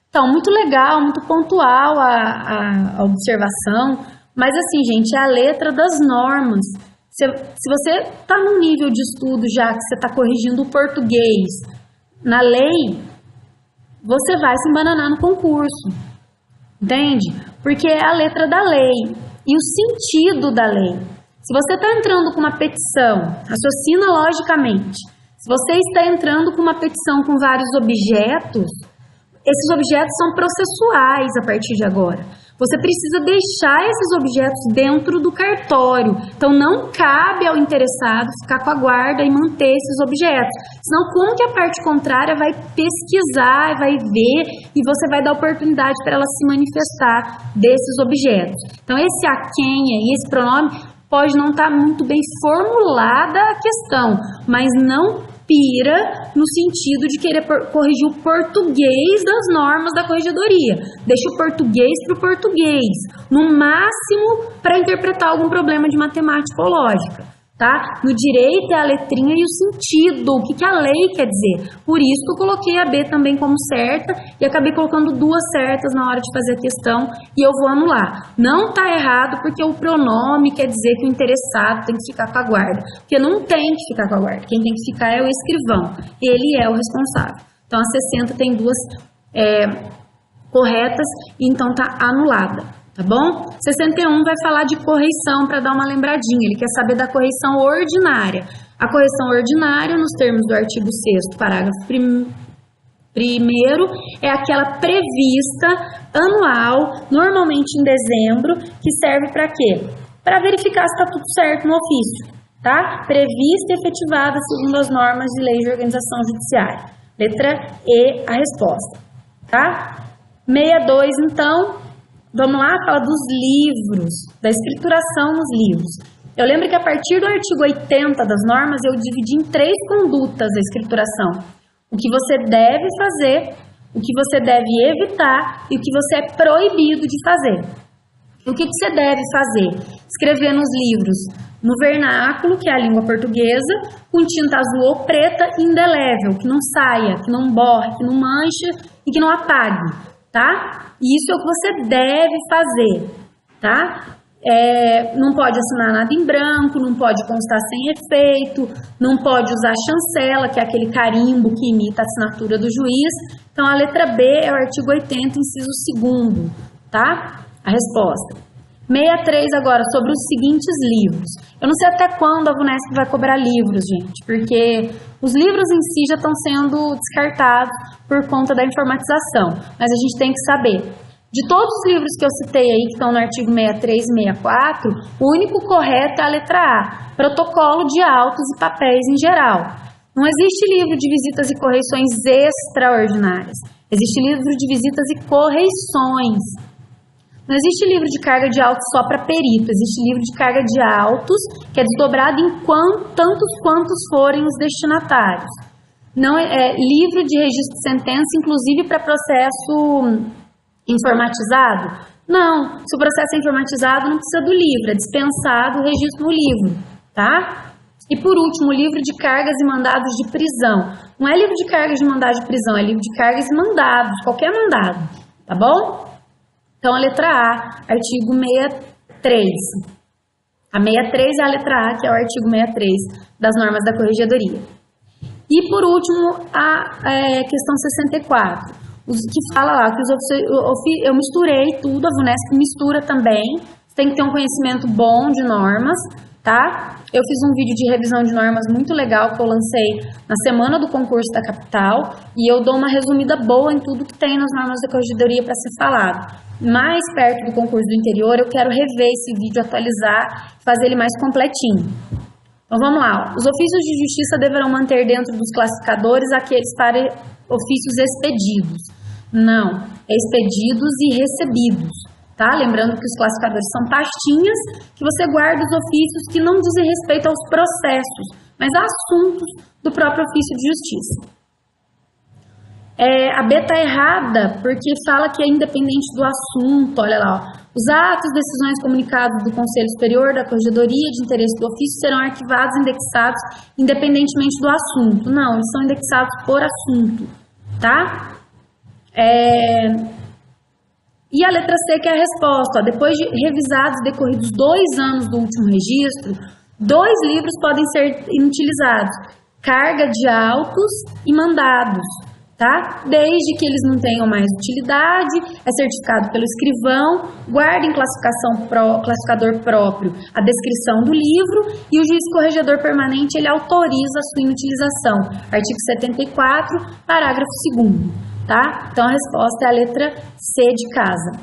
Então, muito legal, muito pontual a observação, mas assim, gente, é a letra das normas. Se você está num nível de estudo já que você está corrigindo o português na lei, você vai se embananar no concurso, entende? Porque é a letra da lei e o sentido da lei. Se você está entrando com uma petição, raciocina logicamente. Se você está entrando com uma petição com vários objetos, esses objetos são processuais a partir de agora. Você precisa deixar esses objetos dentro do cartório. Então, não cabe ao interessado ficar com a guarda e manter esses objetos. Senão, como que a parte contrária vai pesquisar, vai ver e você vai dar oportunidade para ela se manifestar desses objetos. Então, esse a quem aí, esse pronome, pode não estar muito bem formulada a questão, mas não pira no sentido de querer corrigir o português das normas da corregedoria. Deixa o português para o português, no máximo para interpretar algum problema de matemática ou lógica, tá? No direito é a letrinha e o sentido, o que a lei quer dizer. Por isso que eu coloquei a B também como certa e acabei colocando duas certas na hora de fazer a questão e eu vou anular. Não tá errado porque o pronome quer dizer que o interessado tem que ficar com a guarda, porque não tem que ficar com a guarda, quem tem que ficar é o escrivão, ele é o responsável. Então a 60 tem duas corretas, então tá anulada. Tá bom? 61 vai falar de correição para dar uma lembradinha. Ele quer saber da correição ordinária. A correção ordinária, nos termos do artigo 6º, parágrafo 1º, é aquela prevista anual, normalmente em dezembro, que serve para quê? Para verificar se está tudo certo no ofício, tá? Prevista e efetivada segundo as normas de lei de organização judiciária. Letra E, a resposta, tá? 62, então... Vamos lá, fala dos livros, da escrituração nos livros. Eu lembro que a partir do artigo 80 das normas, eu dividi em 3 condutas a escrituração. O que você deve fazer, o que você deve evitar e o que você é proibido de fazer. O que você deve fazer? Escrever nos livros no vernáculo, que é a língua portuguesa, com tinta azul ou preta indelével, que não saia, que não borre, que não manche e que não apague. Tá? Isso é o que você deve fazer, tá? Não pode assinar nada em branco, não pode constar sem efeito, não pode usar chancela, que é aquele carimbo que imita a assinatura do juiz. Então, a letra B é o artigo 80, inciso 2º, tá? A resposta. 63 agora, sobre os seguintes livros. Eu não sei até quando a VUNESP vai cobrar livros, gente, porque os livros em si já estão sendo descartados por conta da informatização, mas a gente tem que saber. De todos os livros que eu citei aí, que estão no artigo 63 e 64, o único correto é a letra A, protocolo de autos e papéis em geral. Não existe livro de visitas e correições extraordinárias. Existe livro de visitas e correições. Não existe livro de carga de autos só para perito. Existe livro de carga de autos que é desdobrado em tantos quantos forem os destinatários. Não é livro de registro de sentença, inclusive para processo informatizado? Não. Se o processo é informatizado, não precisa do livro. É dispensado o registro no livro, tá? E por último, o livro de cargas e mandados de prisão. Não é livro de cargas de mandado de prisão, é livro de cargas e mandados, qualquer mandado, tá bom? Então, a letra A, artigo 63. A 63 é a letra A, que é o artigo 63 das normas da Corregedoria. E, por último, a questão 64, que fala lá que eu misturei tudo, a VUNESP mistura também. Você tem que ter um conhecimento bom de normas, tá? Eu fiz um vídeo de revisão de normas muito legal que eu lancei na semana do concurso da capital e eu dou uma resumida boa em tudo que tem nas normas da Corregedoria para ser falado. Mais perto do concurso do interior, eu quero rever esse vídeo, atualizar, fazer ele mais completinho. Então vamos lá. Os ofícios de justiça deverão manter dentro dos classificadores aqueles para ofícios expedidos. Não, é expedidos e recebidos. Tá? Lembrando que os classificadores são pastinhas que você guarda os ofícios que não dizem respeito aos processos, mas a assuntos do próprio ofício de justiça. A B está errada porque fala que é independente do assunto, olha lá. Ó. Os atos, decisões comunicados do Conselho Superior, da Corregedoria de interesse do ofício serão arquivados e indexados independentemente do assunto. Não, eles são indexados por assunto, tá? E a letra C, que é a resposta. Ó, depois de revisados e decorridos 2 anos do último registro, 2 livros podem ser utilizados. Carga de autos e mandados, tá? Desde que eles não tenham mais utilidade, é certificado pelo escrivão, guarda em classificador próprio a descrição do livro e o juiz corregedor permanente ele autoriza a sua inutilização. Artigo 74, parágrafo 2º. Tá? Então, a resposta é a letra C de casa.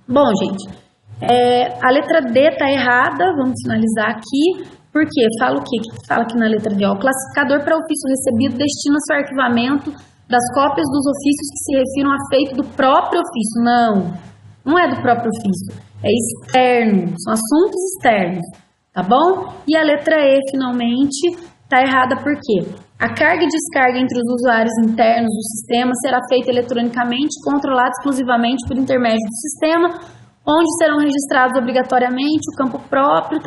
Bom, gente, a letra D está errada, vamos finalizar aqui, porque fala o quê? O que fala aqui na letra D? O classificador para ofício recebido destina-se ao arquivamento das cópias dos ofícios que se refiram a feito do próprio ofício. Não é do próprio ofício, é externo, são assuntos externos, tá bom? E a letra E, finalmente, está errada por quê? A carga e descarga entre os usuários internos do sistema será feita eletronicamente, controlada exclusivamente por intermédio do sistema, onde serão registrados obrigatoriamente o campo próprio,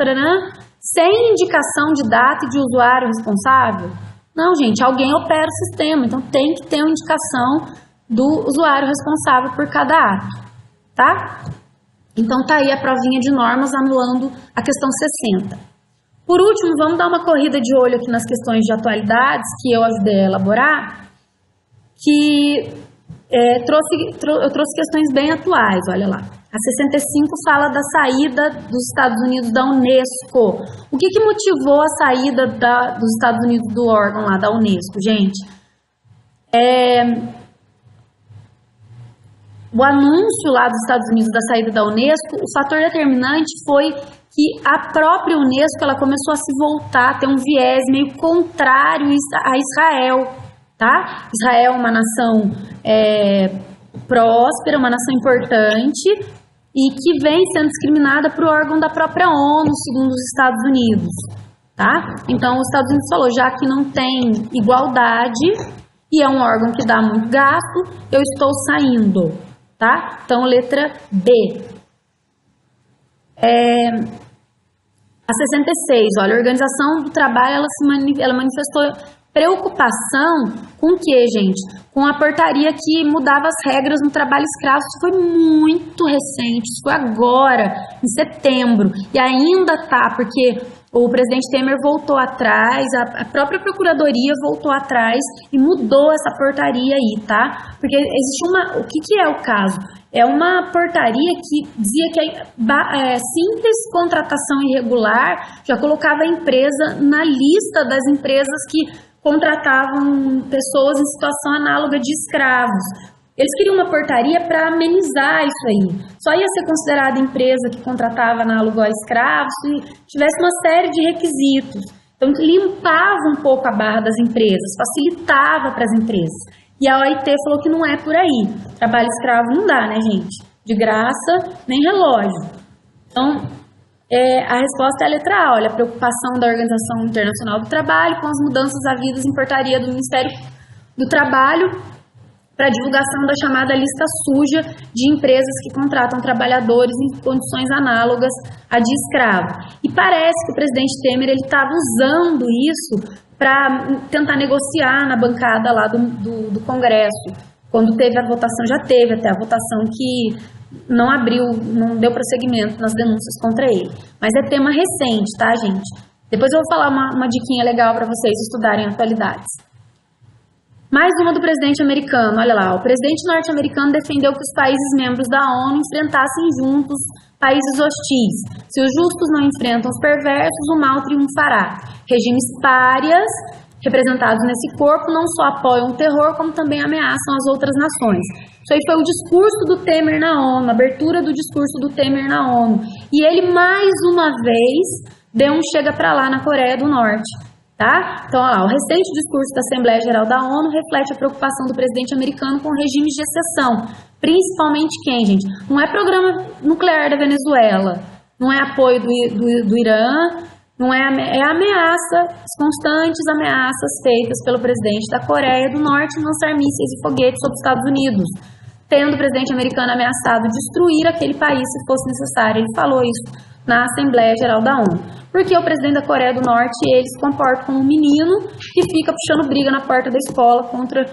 sem indicação de data e de usuário responsável. Não, gente, alguém opera o sistema, então tem que ter uma indicação do usuário responsável por cada ato, tá? Então tá aí a provinha de normas anulando a questão 60. Por último, vamos dar uma corrida de olho aqui nas questões de atualidades que eu ajudei a elaborar, que eu trouxe questões bem atuais, olha lá. A 65 fala da saída dos Estados Unidos da Unesco. O que motivou a saída dos Estados Unidos do órgão lá, da Unesco, gente? O anúncio lá dos Estados Unidos da saída da Unesco, o fator determinante foi que a própria Unesco ela começou a se voltar, a ter um viés meio contrário a Israel, tá? Israel é uma nação próspera, uma nação importante e que vem sendo discriminada por órgão da própria ONU, segundo os Estados Unidos, tá? Então, os Estados Unidos falou, já que não tem igualdade e é um órgão que dá muito gasto, eu estou saindo, tá? Então, letra B. A 66, olha, a organização do trabalho, ela manifestou Preocupação com o que, gente? Com a portaria que mudava as regras no trabalho escravo. Isso foi muito recente, isso foi agora, em setembro. E ainda tá, porque o presidente Temer voltou atrás, a própria procuradoria voltou atrás e mudou essa portaria aí, tá? Porque existe o que é o caso? É uma portaria que dizia que simples contratação irregular já colocava a empresa na lista das empresas que contratavam pessoas em situação análoga de escravos. Eles queriam uma portaria para amenizar isso aí. Só ia ser considerada empresa que contratava análogo a escravos se tivesse uma série de requisitos. Então, limpava um pouco a barra das empresas, facilitava para as empresas. E a OIT falou que não é por aí. Trabalho escravo não dá, né, gente? De graça, nem relógio. Então, a resposta é a letra A. Olha, a preocupação da Organização Internacional do Trabalho com as mudanças havidas em portaria do Ministério do Trabalho para a divulgação da chamada lista suja de empresas que contratam trabalhadores em condições análogas a de escravo. E parece que o presidente Temer estava usando isso para tentar negociar na bancada lá do Congresso. Quando teve a votação, já teve até a votação que não deu prosseguimento nas denúncias contra ele. Mas é tema recente, tá, gente? Depois eu vou falar uma diquinha legal para vocês estudarem atualidades. Mais uma do presidente americano, olha lá. O presidente norte-americano defendeu que os países membros da ONU enfrentassem juntos países hostis. Se os justos não enfrentam os perversos, o mal triunfará. Regimes párias, representados nesse corpo, não só apoiam o terror, como também ameaçam as outras nações. Isso aí foi o discurso do Temer na ONU, a abertura do discurso do Temer na ONU. E ele, mais uma vez, deu um chega pra lá na Coreia do Norte. Tá? Então, olha lá, o recente discurso da Assembleia Geral da ONU reflete a preocupação do presidente americano com regimes de exceção. Principalmente quem, gente? Não é programa nuclear da Venezuela, não é apoio do Irã, não é ameaça, as constantes ameaças feitas pelo presidente da Coreia do Norte em lançar mísseis e foguetes sobre os Estados Unidos, tendo o presidente americano ameaçado destruir aquele país se fosse necessário. Ele falou isso na Assembleia Geral da ONU. Porque o presidente da Coreia do Norte, ele se comporta como um menino que fica puxando briga na porta da escola contra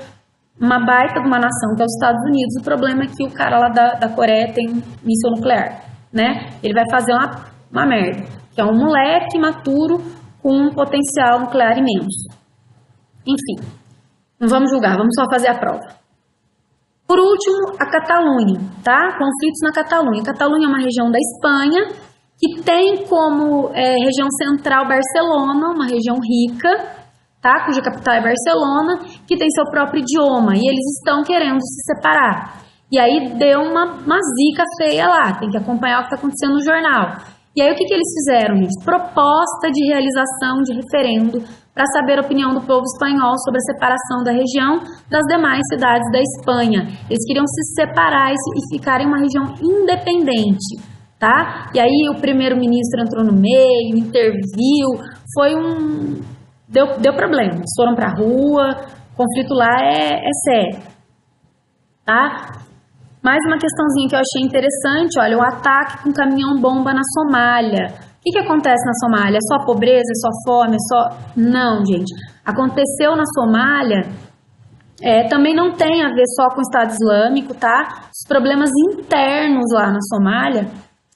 uma baita de uma nação, que é os Estados Unidos. O problema é que o cara lá da Coreia tem míssil nuclear, né? Ele vai fazer uma merda, que é um moleque imaturo com um potencial nuclear imenso. Enfim, não vamos julgar, vamos só fazer a prova. Por último, a Catalunha, tá? Conflitos na Catalunha. A Catalunha é uma região da Espanha, que tem como região central Barcelona, uma região rica, tá? Cuja capital é Barcelona, que tem seu próprio idioma, e eles estão querendo se separar. E aí deu uma zica feia lá, tem que acompanhar o que está acontecendo no jornal. E aí o que eles fizeram, gente? Proposta de realização de referendo para saber a opinião do povo espanhol sobre a separação da região das demais cidades da Espanha. Eles queriam se separar e ficar em uma região independente. Tá? E aí o primeiro-ministro entrou no meio, interviu, deu problema, eles foram pra rua, o conflito lá é sério, tá? Mais uma questãozinha que eu achei interessante, olha, o ataque com caminhão-bomba na Somália. O que acontece na Somália? É só pobreza, é só fome, é só... Não, gente, aconteceu na Somália, também não tem a ver só com o Estado Islâmico, tá? Os problemas internos lá na Somália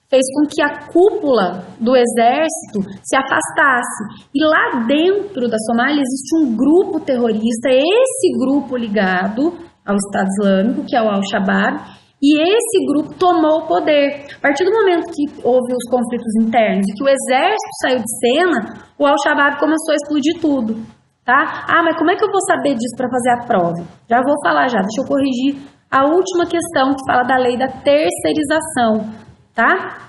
fez com que a cúpula do exército se afastasse. E lá dentro da Somália existe um grupo terrorista, esse grupo ligado ao Estado Islâmico, que é o Al-Shabaab, e esse grupo tomou o poder. A partir do momento que houve os conflitos internos e que o exército saiu de cena, o Al-Shabaab começou a explodir tudo. Tá? Ah, mas como é que eu vou saber disso para fazer a prova? Já vou falar já, deixa eu corrigir a última questão que fala da lei da terceirização. Tá?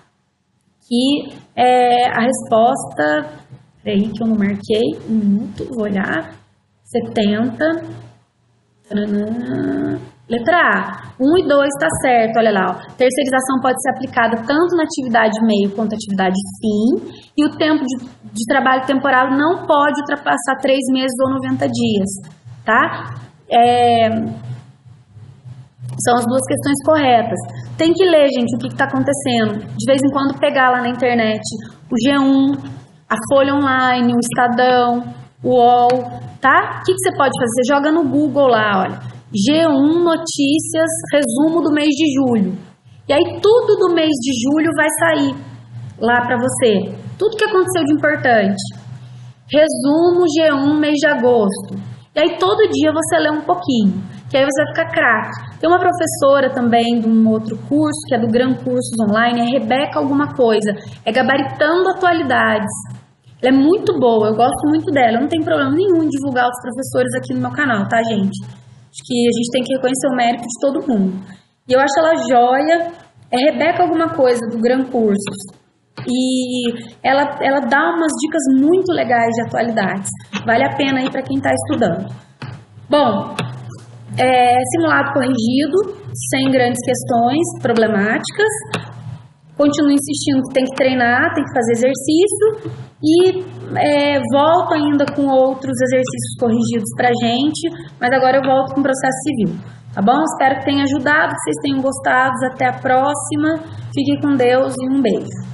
Que a resposta, peraí que eu não marquei, um minuto, vou olhar, 70, letra A, 1 e 2 está certo, olha lá, ó. Terceirização pode ser aplicada tanto na atividade meio quanto atividade fim, e o tempo de trabalho temporário não pode ultrapassar 3 meses ou 90 dias, tá? São as duas questões corretas. Tem que ler, gente, o que está acontecendo. De vez em quando pegar lá na internet o G1, a Folha Online, o Estadão, UOL, tá? O que você pode fazer? Você joga no Google lá, olha, G1 Notícias, resumo do mês de julho. E aí tudo do mês de julho vai sair lá para você. Tudo que aconteceu de importante. Resumo G1 mês de agosto. E aí todo dia você lê um pouquinho, que aí você vai ficar craque. Tem uma professora também de um outro curso, que é do Gran Cursos Online, é Rebeca alguma coisa, é Gabaritando Atualidades. Ela é muito boa, eu gosto muito dela, eu não tenho problema nenhum em divulgar os professores aqui no meu canal, tá, gente? Acho que a gente tem que reconhecer o mérito de todo mundo. E eu acho ela joia, é Rebeca alguma coisa, do Gran Cursos. E ela dá umas dicas muito legais de atualidades. Vale a pena aí para quem está estudando. Bom, simulado corrigido, sem grandes questões problemáticas. Continuo insistindo que tem que treinar, tem que fazer exercício. E volto ainda com outros exercícios corrigidos pra gente. Mas agora eu volto com processo civil. Tá bom? Espero que tenha ajudado, que vocês tenham gostado. Até a próxima. Fiquem com Deus e um beijo.